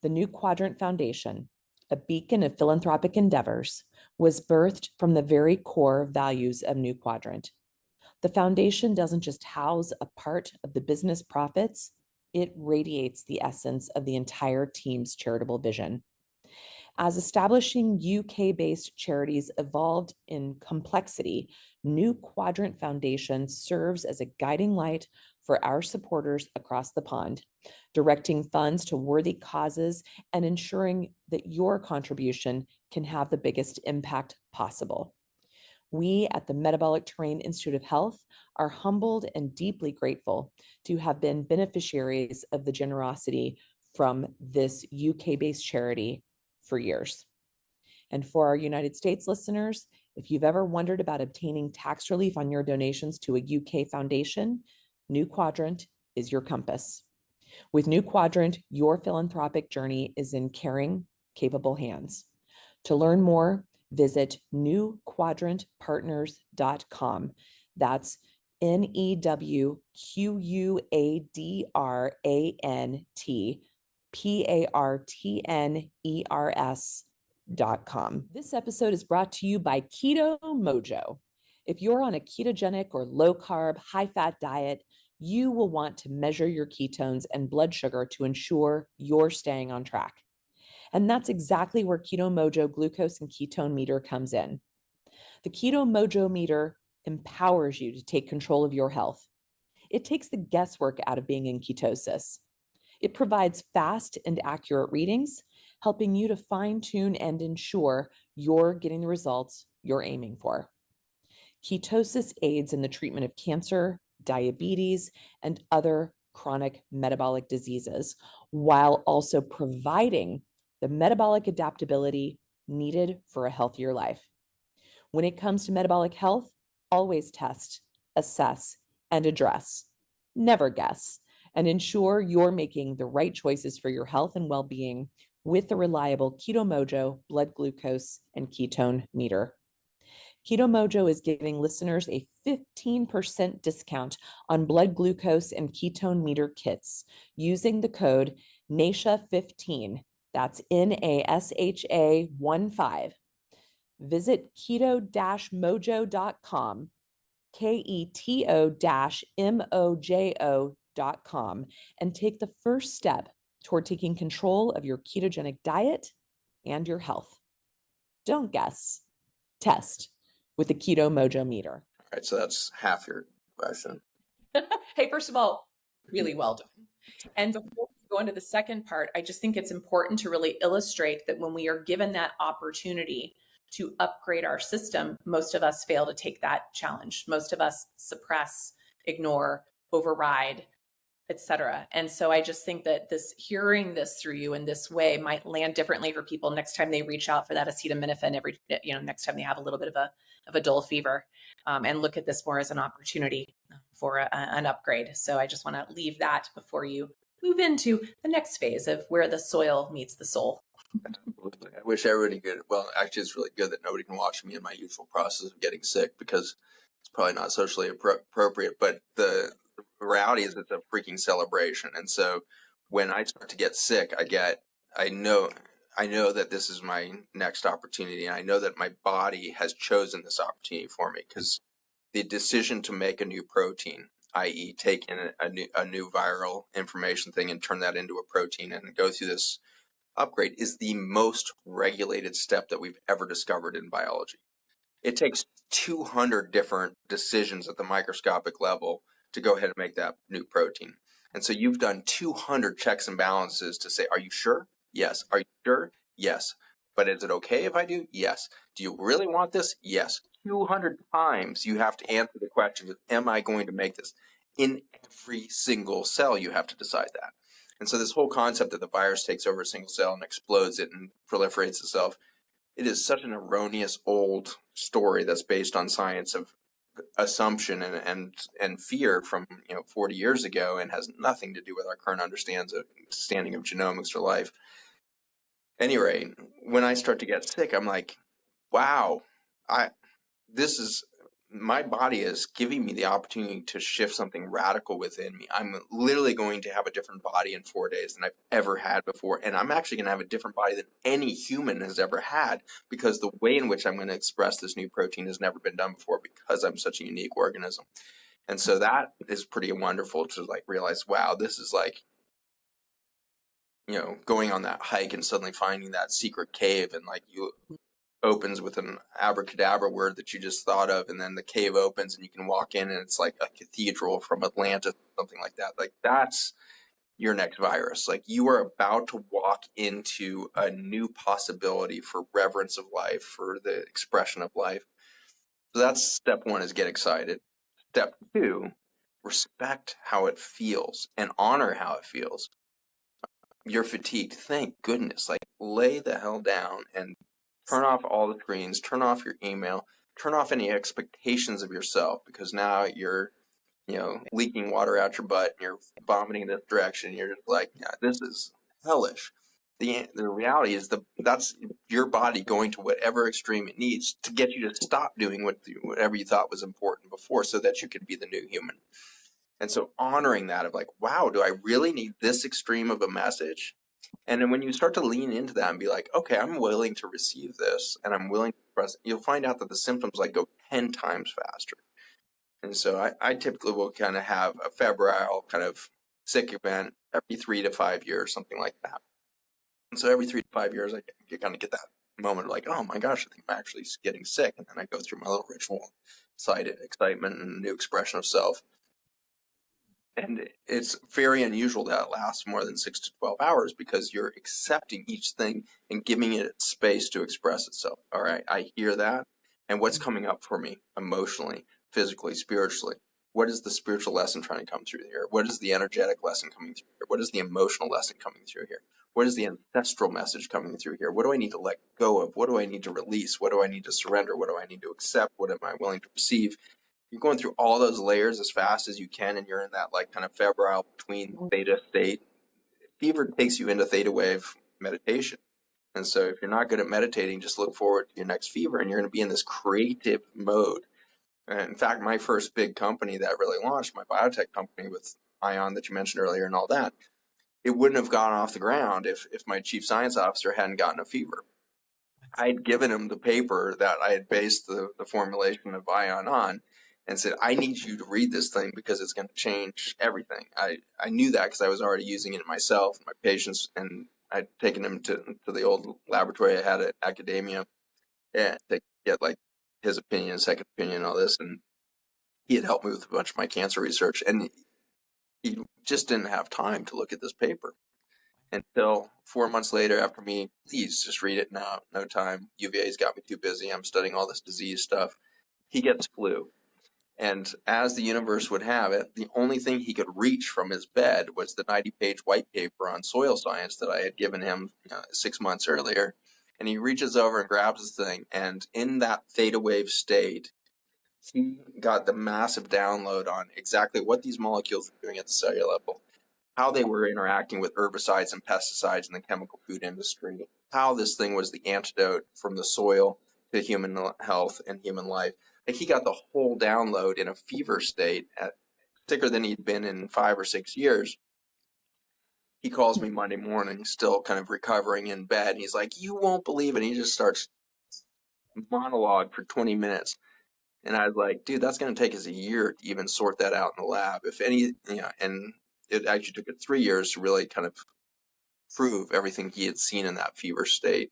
The New Quadrant Foundation, a beacon of philanthropic endeavors, was birthed from the very core values of New Quadrant. The foundation doesn't just house a part of the business profits, it radiates the essence of the entire team's charitable vision. As establishing UK-based charities evolved in complexity, New Quadrant Foundation serves as a guiding light for our supporters across the pond, directing funds to worthy causes and ensuring that your contribution can have the biggest impact possible. We at the Metabolic Terrain Institute of Health are humbled and deeply grateful to have been beneficiaries of the generosity from this UK-based charity for years. And for our United States listeners, if you've ever wondered about obtaining tax relief on your donations to a UK foundation, New Quadrant is your compass. With New Quadrant, your philanthropic journey is in caring, capable hands. To learn more, visit newquadrantpartners.com. That's newquadrantpartners.com. This episode is brought to you by Keto Mojo. If you're on a ketogenic or low carb, high fat diet, you will want to measure your ketones and blood sugar to ensure you're staying on track. And that's exactly where Keto Mojo glucose and ketone meter comes in. The Keto Mojo meter empowers you to take control of your health. It takes the guesswork out of being in ketosis. It provides fast and accurate readings, helping you to fine-tune and ensure you're getting the results you're aiming for. Ketosis aids in the treatment of cancer, diabetes, and other chronic metabolic diseases, while also providing the metabolic adaptability needed for a healthier life. When it comes to metabolic health, always test, assess, and address. Never guess, and ensure you're making the right choices for your health and well-being with the reliable Keto Mojo blood glucose and ketone meter. Keto Mojo is giving listeners a 15% discount on blood glucose and ketone meter kits using the code NASHA15. That's NASHA 15. Visit keto-mojo.com, keto-mojo.com, and take the first step toward taking control of your ketogenic diet and your health. Don't guess, test with the Keto Mojo meter. All right, so that's half your question. Hey, first of all, really well done. And before we go into the second part, I just think it's important to really illustrate that when we are given that opportunity to upgrade our system, most of us fail to take that challenge. Most of us suppress, ignore, override, etc. And so I just think that hearing this through you in this way might land differently for people next time they reach out for that acetaminophen next time they have a little bit of a dull fever, and look at this more as an opportunity for an upgrade. So I just want to leave that before you move into the next phase of where the soil meets the soul. Absolutely. I wish everybody could. Well, actually, it's really good that nobody can watch me in my usual process of getting sick, because it's probably not socially appropriate. But the reality is it's a freaking celebration. And so when I start to get sick, I know that this is my next opportunity. And I know that my body has chosen this opportunity for me, because the decision to make a new protein, i.e. take in a new viral information thing and turn that into a protein and go through this upgrade, is the most regulated step that we've ever discovered in biology. It takes 200 different decisions at the microscopic level to go ahead and make that new protein. And so you've done 200 checks and balances to say, are you sure? Yes. Are you sure? Yes. But is it okay if I do? Yes. Do you really want this? Yes. 200 times you have to answer the question, am I going to make this? In every single cell, you have to decide that. And so this whole concept that the virus takes over a single cell and explodes it and proliferates itself, it is such an erroneous old story that's based on science of assumption and fear from 40 years ago, and has nothing to do with our current understanding of genomics or life. At any rate, when I start to get sick, I'm like, wow, my body is giving me the opportunity to shift something radical within me. I'm literally going to have a different body in 4 days than I've ever had before. And I'm actually going to have a different body than any human has ever had, because the way in which I'm going to express this new protein has never been done before, because I'm such a unique organism. And so that is pretty wonderful to realize, wow, this is going on that hike and suddenly finding that secret cave, and you opens with an abracadabra word that you just thought of, and then the cave opens and you can walk in and it's like a cathedral from Atlantis, something like that. That's your next virus. You are about to walk into a new possibility for reverence of life, for the expression of life. So that's step one, is get excited. Step two, respect how it feels and honor how it feels. You're fatigued. Thank goodness. Lay the hell down and turn off all the screens, turn off your email, turn off any expectations of yourself, because now you're, leaking water out your butt and you're vomiting in this direction. You're just like, yeah, this is hellish. The reality is that's your body going to whatever extreme it needs to get you to stop doing whatever you thought was important before, so that you can be the new human. And so honoring that of wow, do I really need this extreme of a message? And then when you start to lean into that and be like, okay, I'm willing to receive this and I'm willing to press, you'll find out that the symptoms go 10 times faster. And so I typically will kind of have a febrile kind of sick event every 3 to 5 years, something like that. And so every 3 to 5 years, I kind of get that moment of oh my gosh, I think I'm actually getting sick. And then I go through my little ritual, excitement and new expression of self. And it's very unusual that it lasts more than 6 to 12 hours, because you're accepting each thing and giving it space to express itself. All right, I hear that. And what's coming up for me emotionally, physically, spiritually? What is the spiritual lesson trying to come through here? What is the energetic lesson coming through here? What is the emotional lesson coming through here? What is the ancestral message coming through here? What do I need to let go of? What do I need to release? What do I need to surrender? What do I need to accept? What am I willing to receive? You're going through all those layers as fast as you can, and you're in that kind of febrile between theta state. Fever takes you into theta wave meditation. And so if you're not good at meditating, just look forward to your next fever, and you're going to be in this creative mode. And in fact, my first big company that really launched, my biotech company with Ion that you mentioned earlier and all that, it wouldn't have gone off the ground if my chief science officer hadn't gotten a fever. I'd given him the paper that I had based the formulation of Ion on, and said, I need you to read this thing because it's going to change everything. I knew that because I was already using it myself, my patients, and I'd taken them to the old laboratory I had at academia, and to get his opinion, second opinion, all this. And he had helped me with a bunch of my cancer research, and he just didn't have time to look at this paper until 4 months later, after me, please just read it now, no time. UVA's got me too busy. I'm studying all this disease stuff. He gets flu. And as the universe would have it, the only thing he could reach from his bed was the 90-page white paper on soil science that I had given him 6 months earlier. And he reaches over and grabs this thing. And in that theta wave state, he got the massive download on exactly what these molecules were doing at the cellular level, how they were interacting with herbicides and pesticides in the chemical food industry, how this thing was the antidote from the soil to human health and human life. Like, he got the whole download in a fever state, sicker than he'd been in 5 or 6 years. He calls me Monday morning, still kind of recovering in bed. He's like, "You won't believe it." He just starts monologue for 20 minutes. And I was like, "Dude, that's going to take us a year to even sort that out in the lab. If any, and it actually took it 3 years to really kind of prove everything he had seen in that fever state."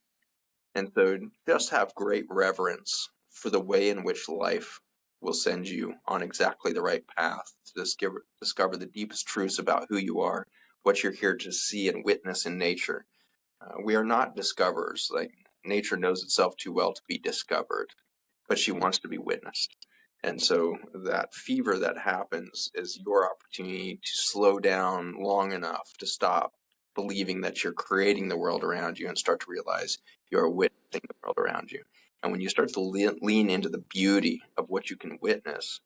And so just have great reverence for the way in which life will send you on exactly the right path to discover the deepest truths about who you are, what you're here to see and witness in nature. We are not discoverers. Like, nature knows itself too well to be discovered, but she wants to be witnessed. And so that fever that happens is your opportunity to slow down long enough to stop believing that you're creating the world around you and start to realize you're witnessing the world around you. And when you start to lean into the beauty of what you can witness,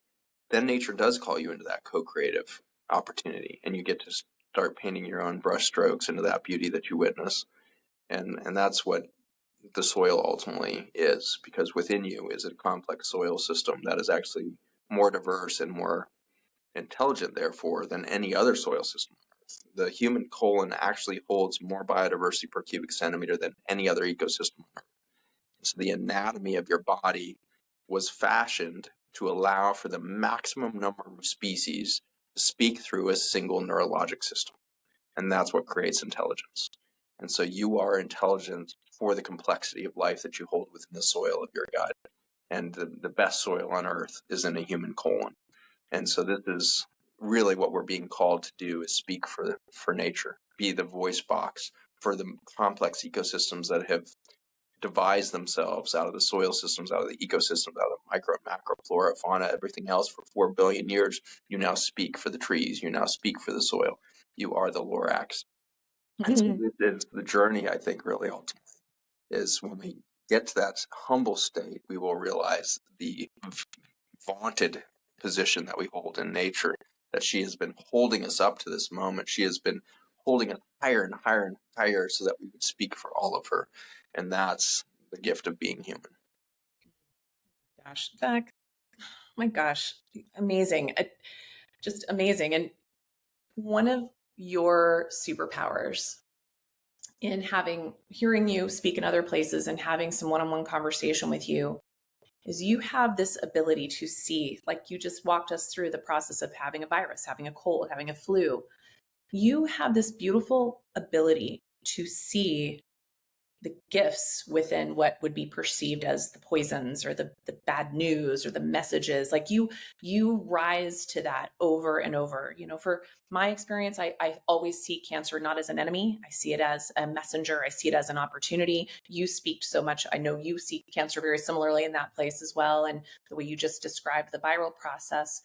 then nature does call you into that co-creative opportunity, and you get to start painting your own brush strokes into that beauty that you witness. And that's what the soil ultimately is, because within you is a complex soil system that is actually more diverse and more intelligent, therefore, than any other soil system. The human colon actually holds more biodiversity per cubic centimeter than any other ecosystem. So the anatomy of your body was fashioned to allow for the maximum number of species to speak through a single neurologic system. And that's what creates intelligence. And so you are intelligent for the complexity of life that you hold within the soil of your gut. And the best soil on earth is in a human colon. And so this is really what we're being called to do, is speak for nature, be the voice box for the complex ecosystems that have devised themselves out of the soil systems, out of the ecosystems, out of the micro and macro flora, fauna, everything else for 4 billion years. You now speak for the trees. You now speak for the soil. You are the Lorax. And so this is the journey, I think, really ultimately, is when we get to that humble state, we will realize the vaunted position that we hold in nature, that she has been holding us up to this moment. She has been holding us higher and higher and higher so that we would speak for all of her. And that's the gift of being human. Gosh, Zach, my gosh, amazing. Just amazing. And one of your superpowers in hearing you speak in other places and having some one-on-one conversation with you is you have this ability to see, like you just walked us through the process of having a virus, having a cold, having a flu. You have this beautiful ability to see the gifts within what would be perceived as the poisons or the bad news or the messages. Like you rise to that over and over. For my experience, I always see cancer not as an enemy. I see it as a messenger. I see it as an opportunity. You speak so much. I know you see cancer very similarly in that place as well. And the way you just described the viral process,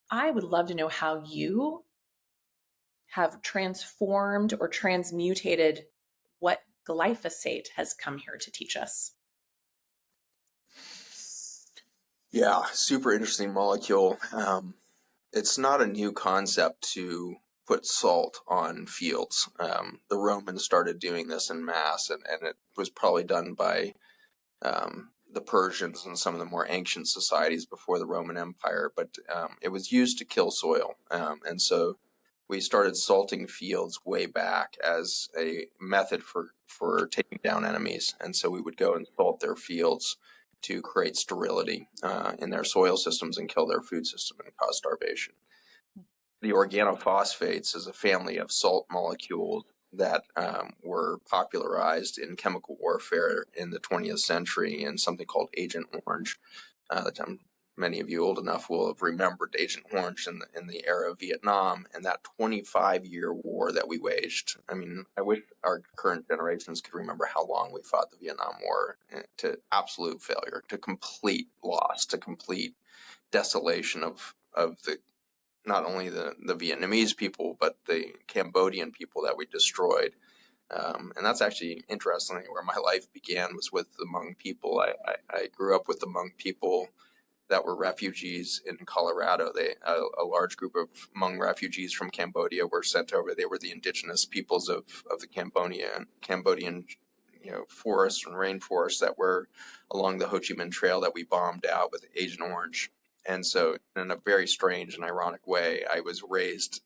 I would love to know how you have transformed or transmutated what glyphosate has come here to teach us. Yeah, super interesting molecule. It's not a new concept to put salt on fields. The Romans started doing this in mass, and it was probably done by the Persians and some of the more ancient societies before the Roman Empire, but it was used to kill soil. And so we started salting fields way back as a method for taking down enemies. And so we would go and salt their fields to create sterility in their soil systems and kill their food system and cause starvation. The organophosphates is a family of salt molecules that were popularized in chemical warfare in the 20th century in something called Agent Orange that I'm many of you old enough will have remembered Agent Orange in the era of Vietnam and that 25-year war that we waged. I mean, I wish our current generations could remember how long we fought the Vietnam War, to absolute failure, to complete loss, to complete desolation of the not only the Vietnamese people, but the Cambodian people that we destroyed. And that's actually interestingly where my life began, was with the Hmong people. I grew up with the Hmong people that were refugees in Colorado. A large group of Hmong refugees from Cambodia were sent over. They were the indigenous peoples of the Cambodian forests and rainforests that were along the Ho Chi Minh Trail that we bombed out with Agent Orange. And so in a very strange and ironic way, I was raised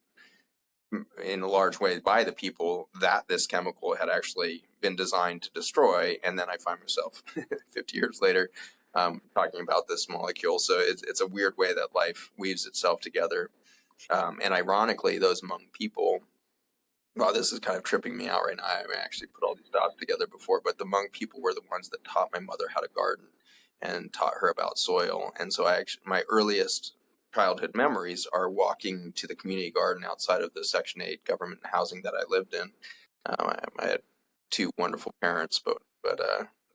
in a large way by the people that this chemical had actually been designed to destroy. And then I find myself 50 years later talking about this molecule. So it's a weird way that life weaves itself together. And ironically, those Hmong people, well, this is kind of tripping me out right now. I haven't actually put all these dots together before, but the Hmong people were the ones that taught my mother how to garden and taught her about soil. And so my earliest childhood memories are walking to the community garden outside of the Section 8 government housing that I lived in. I had two wonderful parents, but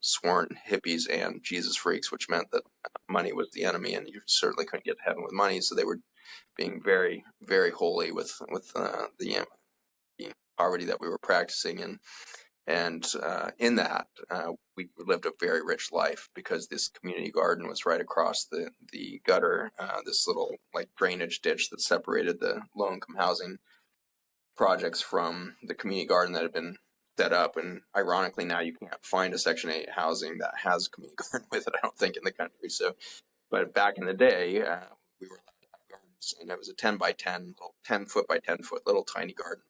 sworn hippies and Jesus freaks, which meant that money was the enemy, and you certainly couldn't get to heaven with money. So they were being very, very holy with the poverty that we were practicing, and in that we lived a very rich life because this community garden was right across the gutter, this little like drainage ditch that separated the low-income housing projects from the community garden that had been set up. And ironically, now you can't find a Section 8 housing that has a community garden with it, I don't think, in the country. So, but back in the day, we were allowed to have gardens, and it was a 10 by 10, 10 foot by 10 foot little tiny garden.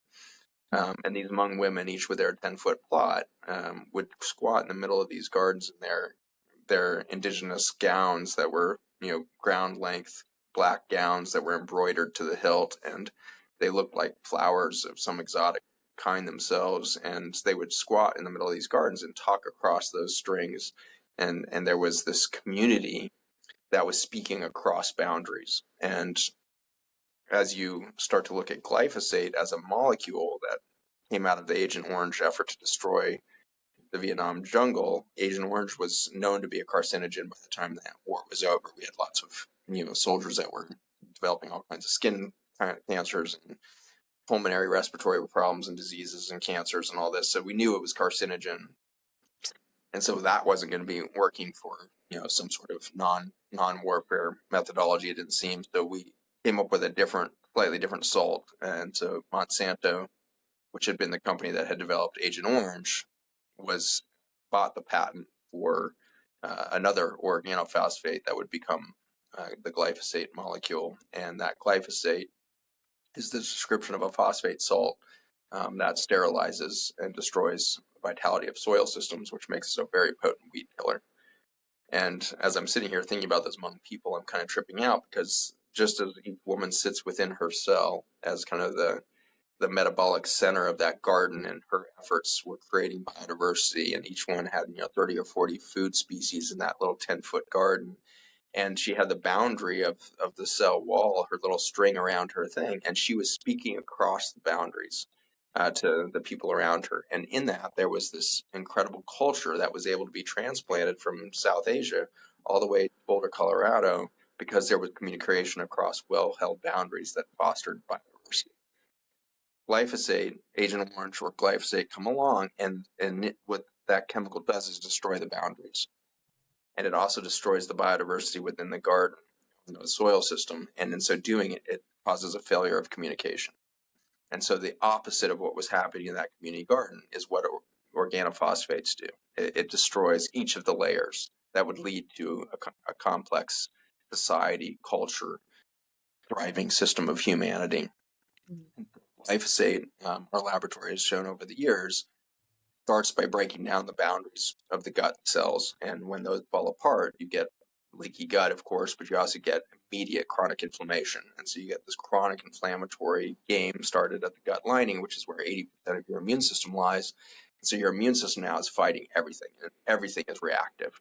And these Hmong women, each with their 10-foot plot, would squat in the middle of these gardens in their indigenous gowns that were, ground length black gowns that were embroidered to the hilt, and they looked like flowers of some exotic kind themselves. And they would squat in the middle of these gardens and talk across those strings, and there was this community that was speaking across boundaries. And as you start to look at glyphosate as a molecule that came out of the Agent Orange effort to destroy the Vietnam jungle, Agent Orange was known to be a carcinogen by the time that war was over. We had lots of soldiers that were developing all kinds of skin cancers and pulmonary respiratory problems and diseases and cancers and all this. So we knew it was carcinogen. And so that wasn't going to be working for, some sort of non-warfare methodology, it didn't seem. So we came up with a slightly different salt. And so Monsanto, which had been the company that had developed Agent Orange, bought the patent for another organophosphate that would become the glyphosate molecule. And that glyphosate is the description of a phosphate salt that sterilizes and destroys the vitality of soil systems, which makes it a very potent weed killer. And as I'm sitting here thinking about those Hmong people, I'm kind of tripping out, because just as each woman sits within her cell as kind of the metabolic center of that garden, and her efforts were creating biodiversity, and each one had 30 or 40 food species in that little 10-foot garden, and she had the boundary of the cell wall, her little string around her thing, and she was speaking across the boundaries to the people around her. And in that, there was this incredible culture that was able to be transplanted from South Asia all the way to Boulder, Colorado, because there was communication across well-held boundaries that fostered biodiversity. Glyphosate, Agent Orange or glyphosate come along, and what that chemical does is destroy the boundaries. And it also destroys the biodiversity within the garden, the soil system, and in so doing, it causes a failure of communication. And so the opposite of what was happening in that community garden is what organophosphates do. It destroys each of the layers that would lead to a complex society, culture, thriving system of humanity. Glyphosate, our laboratory has shown over the years, starts by breaking down the boundaries of the gut cells. And when those fall apart, you get leaky gut, of course, but you also get immediate chronic inflammation. And so you get this chronic inflammatory game started at the gut lining, which is where 80% of your immune system lies. And so your immune system now is fighting everything, and everything is reactive.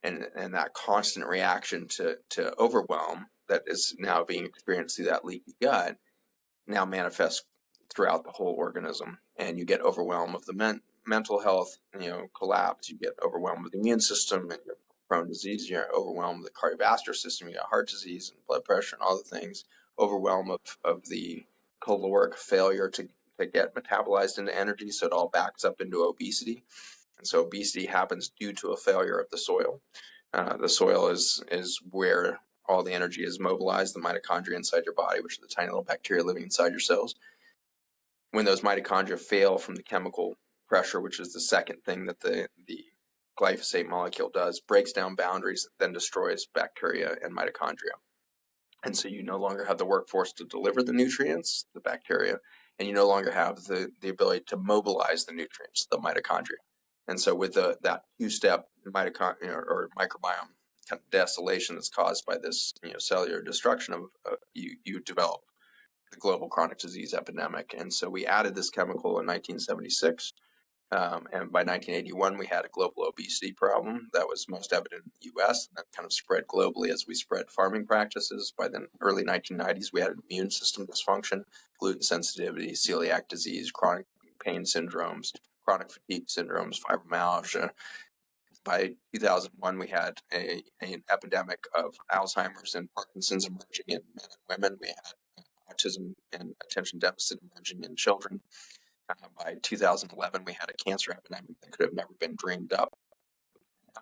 And that constant reaction to overwhelm that is now being experienced through that leaky gut now manifests throughout the whole organism, and you get overwhelm of the mental health, collapse. You get overwhelmed with the immune system, and you're prone to disease. You're overwhelmed with the cardiovascular system. You got heart disease and blood pressure and all the things. Overwhelm of the caloric failure to get metabolized into energy, so it all backs up into obesity. And so obesity happens due to a failure of the soil. The soil is where all the energy is mobilized, the mitochondria inside your body, which are the tiny little bacteria living inside your cells. When those mitochondria fail from the chemical pressure, which is the second thing that the glyphosate molecule does, breaks down boundaries, then destroys bacteria and mitochondria. And so you no longer have the workforce to deliver the nutrients, the bacteria, and you no longer have the ability to mobilize the nutrients, the mitochondria. And so with that two-step mitochondria or microbiome kind of desolation that's caused by this cellular destruction of you develop the global chronic disease epidemic. And so we added this chemical in 1976. And by 1981, we had a global obesity problem that was most evident in the U.S. and that kind of spread globally as we spread farming practices. By the early 1990s, we had an immune system dysfunction, gluten sensitivity, celiac disease, chronic pain syndromes, chronic fatigue syndromes, fibromyalgia. By 2001, we had an epidemic of Alzheimer's and Parkinson's emerging in men and women. We had autism and attention deficit emerging in children. By 2011, we had a cancer epidemic that could have never been dreamed up.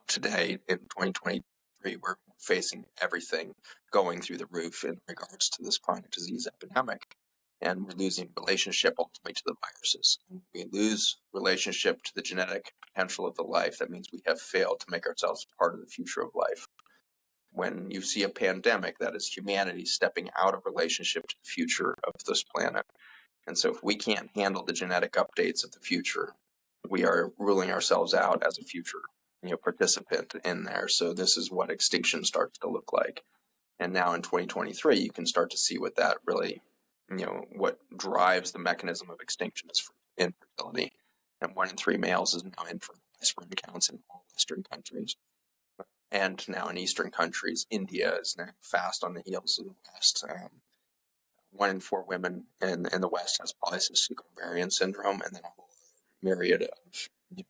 Today, in 2023, we're facing everything going through the roof in regards to this chronic disease epidemic. And we're losing relationship ultimately to the viruses. And we lose relationship to the genetic potential of the life. That means we have failed to make ourselves part of the future of life. When you see a pandemic, that is humanity stepping out of relationship to the future of this planet. And so if we can't handle the genetic updates of the future, we are ruling ourselves out as a future participant in there. So this is what extinction starts to look like. And now in 2023, you can start to see what that really, what drives the mechanism of extinction is infertility. And 1 in 3 males is now infertile by sperm counts in all Western countries. And now in Eastern countries, India is now fast on the heels of the West. 1 in 4 women in the West has polycystic ovarian syndrome, and then a whole myriad of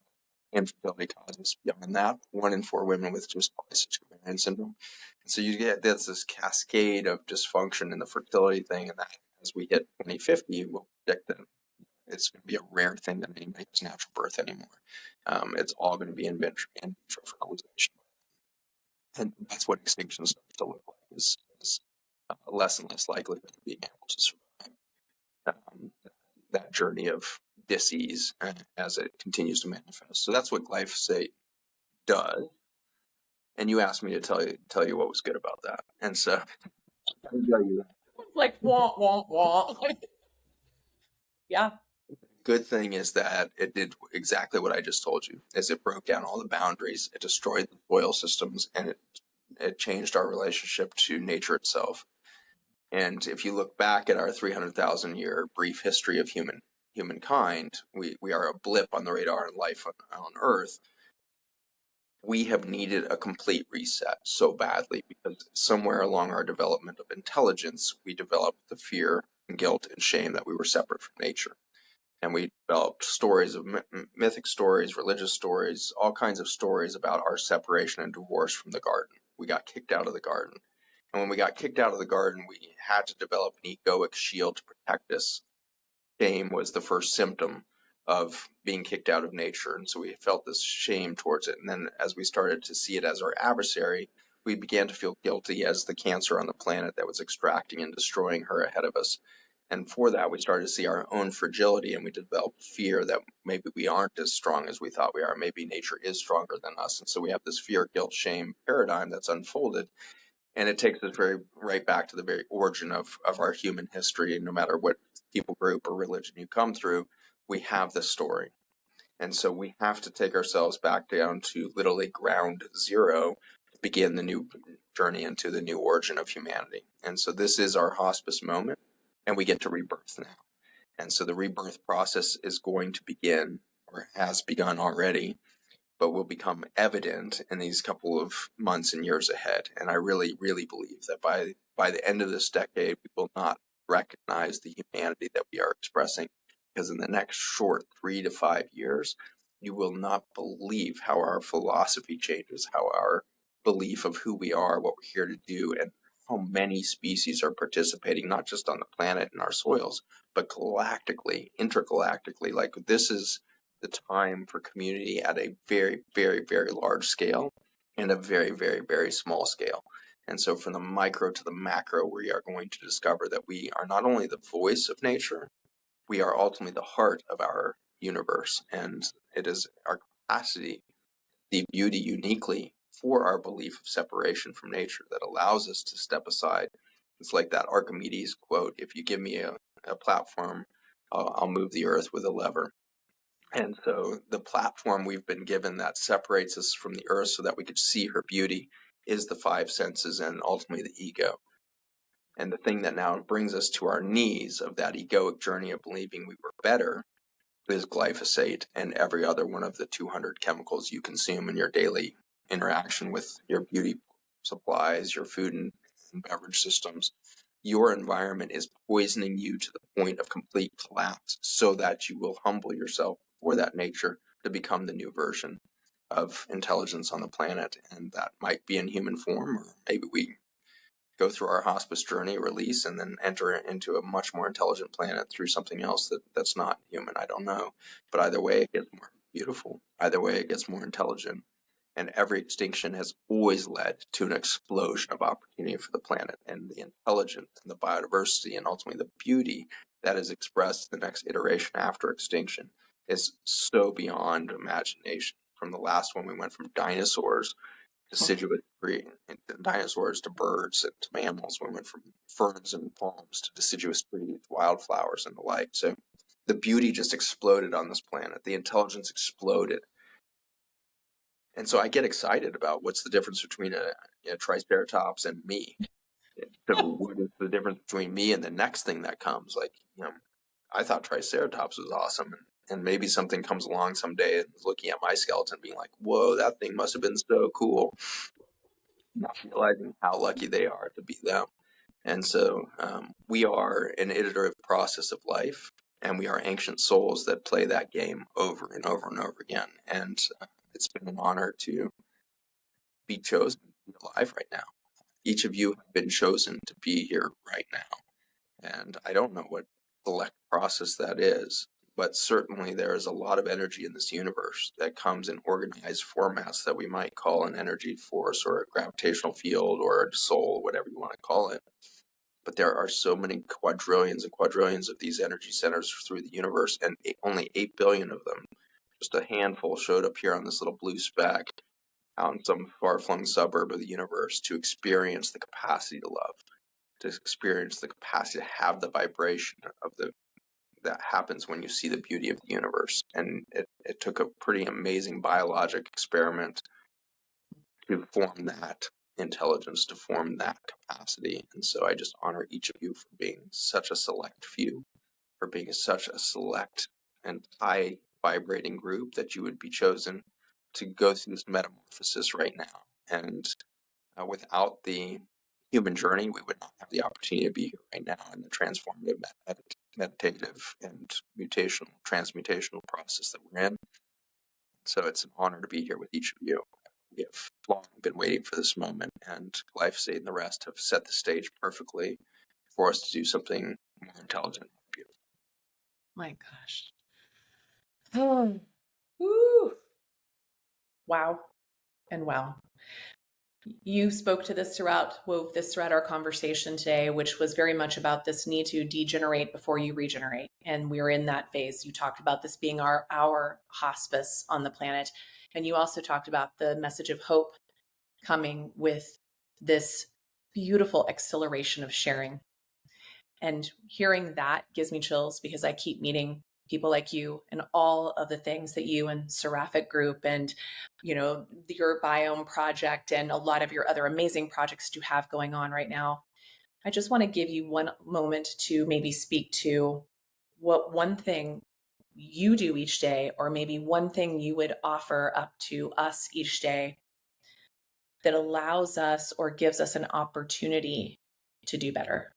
infertility causes beyond that. 1 in 4 women with just polycystic ovarian syndrome. And so you get this cascade of dysfunction in the fertility thing, and that as we hit 2050, we'll predict that it's going to be a rare thing that anybody has natural birth anymore. It's all going to be in vitro fertilization. And that's what extinction starts to look like, is less and less likelihood of being able to survive that journey of disease as it continues to manifest. So that's what glyphosate does. And you asked me to tell you what was good about that. And so I can tell you like wah wah wah. Yeah. Good thing is that it did exactly what I just told you, is it broke down all the boundaries, it destroyed the soil systems, and it changed our relationship to nature itself. And if you look back at our 300,000 year brief history of humankind, we are a blip on the radar in life on Earth. We have needed a complete reset so badly because somewhere along our development of intelligence, we developed the fear and guilt and shame that we were separate from nature. And we developed stories of mythic stories, religious stories, all kinds of stories about our separation and divorce from the garden. We got kicked out of the garden. And when we got kicked out of the garden, we had to develop an egoic shield to protect us. Shame was the first symptom of being kicked out of nature. And so we felt this shame towards it. And then as we started to see it as our adversary, we began to feel guilty as the cancer on the planet that was extracting and destroying her ahead of us. And for that, we started to see our own fragility, and we developed fear that maybe we aren't as strong as we thought we are. Maybe nature is stronger than us. And so we have this fear, guilt, shame paradigm that's unfolded. And it takes us right back to the very origin of our human history. And no matter what people group or religion you come through, we have this story. And so we have to take ourselves back down to literally ground zero to begin the new journey into the new origin of humanity. And so this is our hospice moment, and we get to rebirth now. And so the rebirth process is going to begin, or has begun already, but will become evident in these couple of months and years ahead. And I really, really believe that by the end of this decade, we will not recognize the humanity that we are expressing, because in the next short 3 to 5 years, you will not believe how our philosophy changes, how our belief of who we are, what we're here to do, and how many species are participating, not just on the planet and our soils, but galactically, intergalactically. Like, this is the time for community at a very, very, very large scale and a very, very, very small scale. And so from the micro to the macro, we are going to discover that we are not only the voice of nature, we are ultimately the heart of our universe. And it is our capacity, the beauty uniquely for our belief of separation from nature, that allows us to step aside. It's like that Archimedes quote, if you give me a platform, I'll move the earth with a lever. And so the platform we've been given that separates us from the earth so that we could see her beauty is the 5 senses and ultimately the ego. And the thing that now brings us to our knees of that egoic journey of believing we were better is glyphosate and every other one of the 200 chemicals you consume in your daily interaction with your beauty supplies, your food and beverage systems. Your environment is poisoning you to the point of complete collapse so that you will humble yourself for that nature to become the new version of intelligence on the planet. And that might be in human form, or maybe we go through our hospice journey, release, and then enter into a much more intelligent planet through something else that's not human. I don't know. But either way, it gets more beautiful. Either way, it gets more intelligent. And every extinction has always led to an explosion of opportunity for the planet, and the intelligence and the biodiversity and ultimately the beauty that is expressed in the next iteration after extinction is so beyond imagination. From the last one, we went from dinosaurs, deciduous tree, and dinosaurs to birds and to mammals. We went from ferns and palms to deciduous trees, wildflowers, and the like. So the beauty just exploded on this planet. The intelligence exploded. And so I get excited about what's the difference between a triceratops and me. So what is the difference between me and the next thing that comes? Like, I thought triceratops was awesome, and maybe something comes along someday and is looking at my skeleton being like, whoa, that thing must have been so cool. Not realizing how lucky they are to be them. And so we are an iterative process of life, and we are ancient souls that play that game over and over and over again. And it's been an honor to be chosen to be alive right now. Each of you have been chosen to be here right now. And I don't know what select process that is, but certainly there is a lot of energy in this universe that comes in organized formats that we might call an energy force or a gravitational field or a soul, whatever you want to call it. But there are so many quadrillions and quadrillions of these energy centers through the universe, and only 8 billion of them, just a handful, showed up here on this little blue speck out in some far-flung suburb of the universe to experience the capacity to love, to experience the capacity to have the vibration of that happens when you see the beauty of the universe. And it took a pretty amazing biologic experiment to form that intelligence, to form that capacity. And so I just honor each of you for being such a select few, for being such a select and high vibrating group that you would be chosen to go through this metamorphosis right now. And without the human journey, we would not have the opportunity to be here right now in the transformative, meditative, and transmutational process that we're in. So it's an honor to be here with each of you. We have long been waiting for this moment, and glyphosate and the rest have set the stage perfectly for us to do something more intelligent and beautiful. My gosh. Oh, woo. Wow. And wow. You spoke to this wove this throughout our conversation today, which was very much about this need to degenerate before you regenerate. And we're in that phase. You talked about this being our hospice on the planet. And you also talked about the message of hope coming with this beautiful acceleration of sharing. And hearing that gives me chills, because I keep meeting people like you and all of the things that you and Seraphic Group and, your biome project and a lot of your other amazing projects do have going on right now. I just want to give you one moment to maybe speak to what one thing you do each day, or maybe one thing you would offer up to us each day that allows us or gives us an opportunity to do better?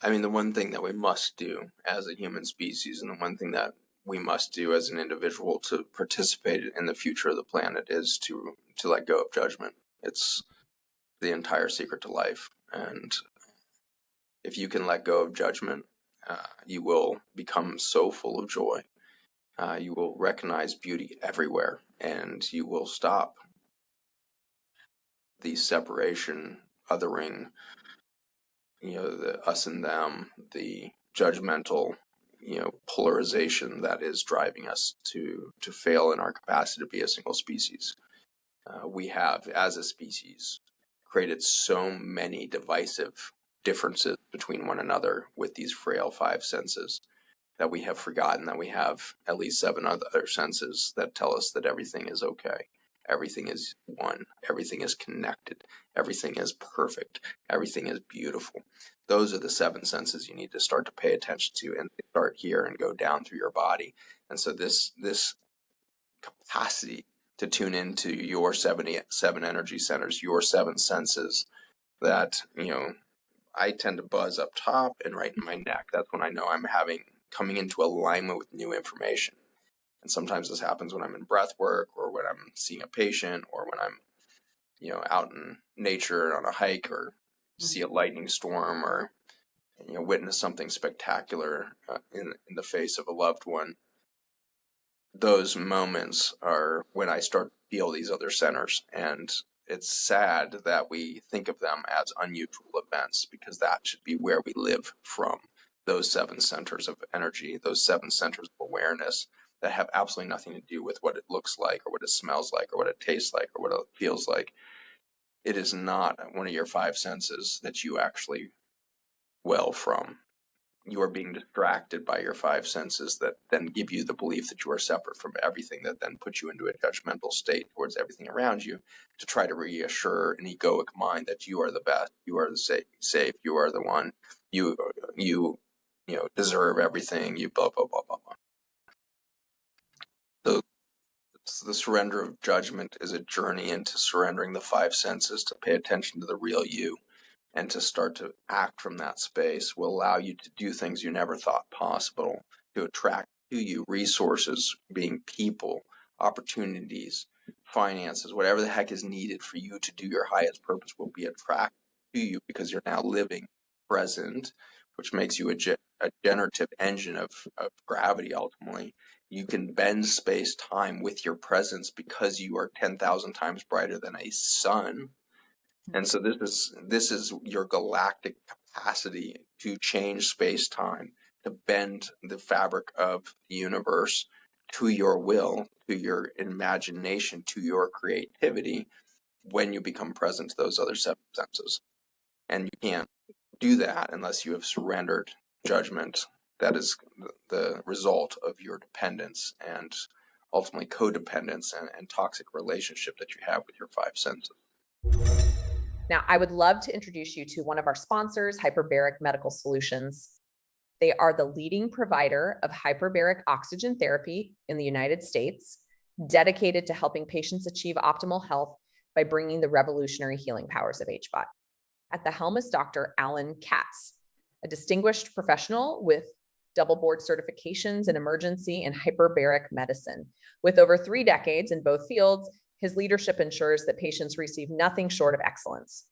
I mean, the one thing that we must do as a human species, and the one thing that we must do as an individual to participate in the future of the planet, is to let go of judgment. It's the entire secret to life. And if you can let go of judgment, you will become so full of joy. You will recognize beauty everywhere, and you will stop the separation, othering, the us and them, the judgmental, polarization that is driving us to fail in our capacity to be a single species. We have, as a species, created so many divisive differences between one another with these frail five senses that we have forgotten that we have at least seven other senses that tell us that everything is okay. Everything is one. Everything is connected. Everything is perfect. Everything is beautiful. Those are the seven senses you need to start to pay attention to, and start here and go down through your body. And so this capacity to tune into your seven energy centers, your seven senses, that I tend to buzz up top and right in my neck. That's when I know I'm coming into alignment with new information. And sometimes this happens when I'm in breath work, or when I'm seeing a patient, or when I'm out in nature on a hike, or see a lightning storm, or witness something spectacular in the face of a loved one. Those moments are when I start to feel these other centers. And it's sad that we think of them as unusual events, because that should be where we live from. Those seven centers of energy, those seven centers of awareness that have absolutely nothing to do with what it looks like, or what it smells like, or what it tastes like, or what it feels like. It is not one of your five senses that you actually well from. You are being distracted by your five senses that then give you the belief that you are separate from everything, that then puts you into a judgmental state towards everything around you, to try to reassure an egoic mind that you are the best, you are the safe, you are the one, you deserve everything, you blah, blah, blah, blah, blah. So the surrender of judgment is a journey into surrendering the five senses to pay attention to the real you. And to start to act from that space will allow you to do things you never thought possible, to attract to you resources, being people, opportunities, finances, whatever the heck is needed for you to do your highest purpose will be attracted to you, because you're now living present, which makes you a generative engine of gravity. Ultimately, you can bend space-time with your presence, because you are 10,000 times brighter than a sun. And so this is your galactic capacity to change space-time, to bend the fabric of the universe to your will, to your imagination, to your creativity, when you become present to those other seven senses. And you can't do that unless you have surrendered judgment. That is the result of your dependence, and ultimately codependence, and toxic relationship that you have with your five senses. Now, I would love to introduce you to one of our sponsors, Hyperbaric Medical Solutions. They are the leading provider of hyperbaric oxygen therapy in the United States, dedicated to helping patients achieve optimal health by bringing the revolutionary healing powers of HBOT. At the helm is Dr. Alan Katz, a distinguished professional with double board certifications in emergency and hyperbaric medicine. With over 3 decades in both fields, his leadership ensures that patients receive nothing short of excellence.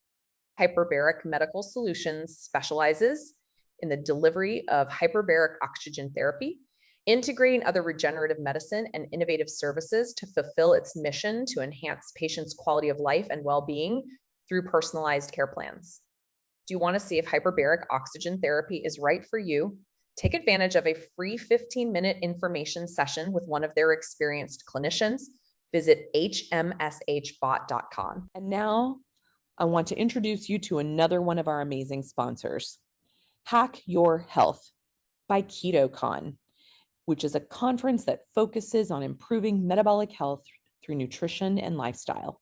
Hyperbaric Medical Solutions specializes in the delivery of hyperbaric oxygen therapy, integrating other regenerative medicine and innovative services to fulfill its mission to enhance patients' quality of life and well-being through personalized care plans. Do you want to see if hyperbaric oxygen therapy is right for you? Take advantage of a free 15-minute information session with one of their experienced clinicians. Visit hmshbot.com. And now I want to introduce you to another one of our amazing sponsors, Hack Your Health by KetoCon, which is a conference that focuses on improving metabolic health through nutrition and lifestyle.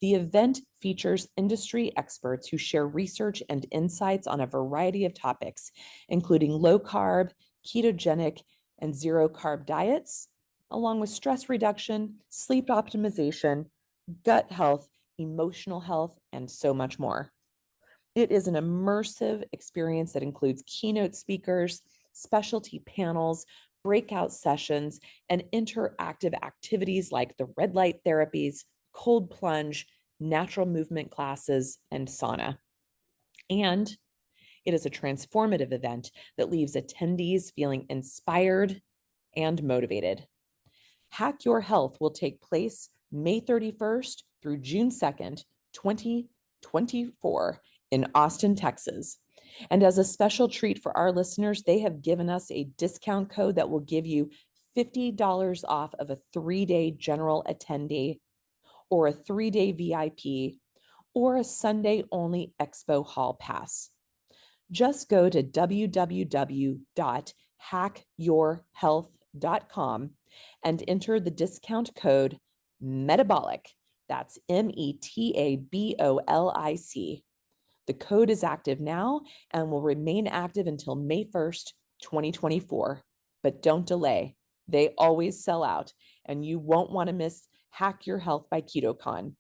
The event features industry experts who share research and insights on a variety of topics, including low carb, ketogenic, and zero carb diets, along with stress reduction, sleep optimization, gut health, emotional health, and so much more. It is an immersive experience that includes keynote speakers, specialty panels, breakout sessions, and interactive activities like the red light therapies, cold plunge, natural movement classes, and sauna. And it is a transformative event that leaves attendees feeling inspired and motivated. Hack Your Health will take place May 31st through June 2nd, 2024 in Austin, Texas. And as a special treat for our listeners, they have given us a discount code that will give you $50 off of a 3-day general attendee or a 3-day VIP or a Sunday-only Expo Hall Pass. Just go to www.hackyourhealth.com and enter the discount code Metabolic. That's METABOLIC. The code is active now and will remain active until May 1st, 2024. But don't delay. They always sell out, and you won't want to miss Hack Your Health by KetoCon.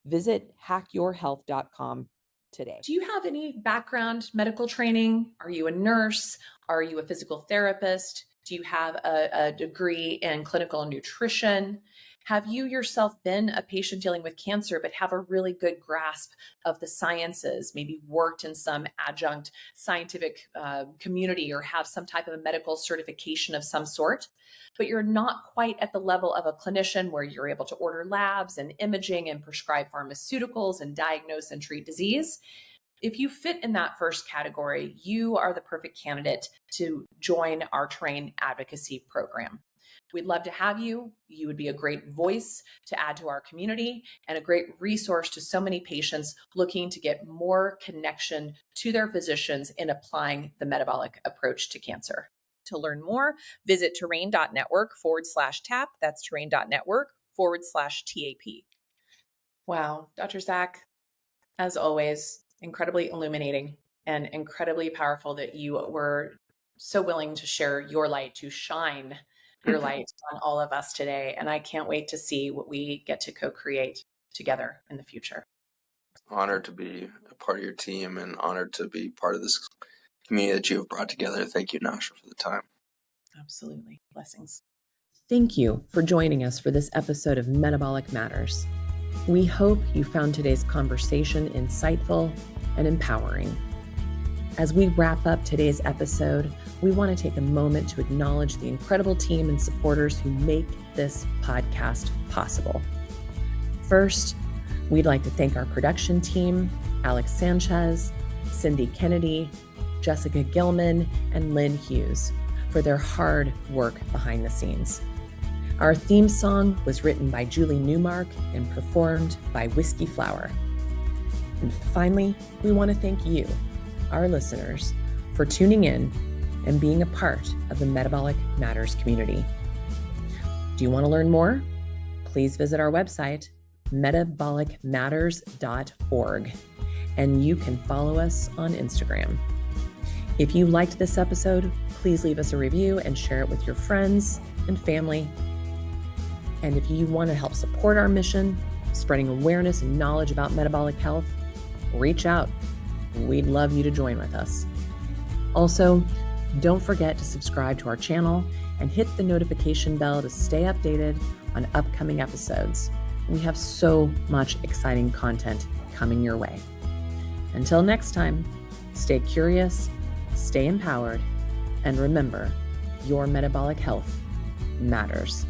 Visit hackyourhealth.com today. Do you have any background medical training? Are you a nurse? Are you a physical therapist? Do you have a degree in clinical nutrition? Have you yourself been a patient dealing with cancer, but have a really good grasp of the sciences, maybe worked in some adjunct scientific community or have some type of a medical certification of some sort, but you're not quite at the level of a clinician where you're able to order labs and imaging and prescribe pharmaceuticals and diagnose and treat disease? If you fit in that first category, you are the perfect candidate to join our Train Advocacy program. We'd love to have you. You would be a great voice to add to our community and a great resource to so many patients looking to get more connection to their physicians in applying the metabolic approach to cancer. To learn more, visit terrain.network/tap. That's terrain.network/TAP. Wow, Dr. Zach, as always, incredibly illuminating and incredibly powerful that you were so willing to share your light, to shine your light on all of us today. And I can't wait to see what we get to co-create together in the future. Honored to be a part of your team and honored to be part of this community that you have brought together. Thank you, Nasha, for the time. Absolutely. Blessings. Thank you for joining us for this episode of Metabolic Matters. We hope you found today's conversation insightful and empowering. As we wrap up today's episode, we want to take a moment to acknowledge the incredible team and supporters who make this podcast possible. First, we'd like to thank our production team, Alex Sanchez, Cindy Kennedy, Jessica Gilman, and Lynn Hughes, for their hard work behind the scenes. Our theme song was written by Julie Newmark and performed by Whiskey Flower. And finally, we want to thank you, our listeners, for tuning in and being a part of the Metabolic Matters community. Do you want to learn more? Please visit our website, metabolicmatters.org, and you can follow us on Instagram. If you liked this episode, please leave us a review and share it with your friends and family. And if you want to help support our mission, spreading awareness and knowledge about metabolic health, reach out. We'd love you to join with us. Also, don't forget to subscribe to our channel and hit the notification bell to stay updated on upcoming episodes. We have so much exciting content coming your way. Until next time, stay curious, stay empowered, and remember, your metabolic health matters.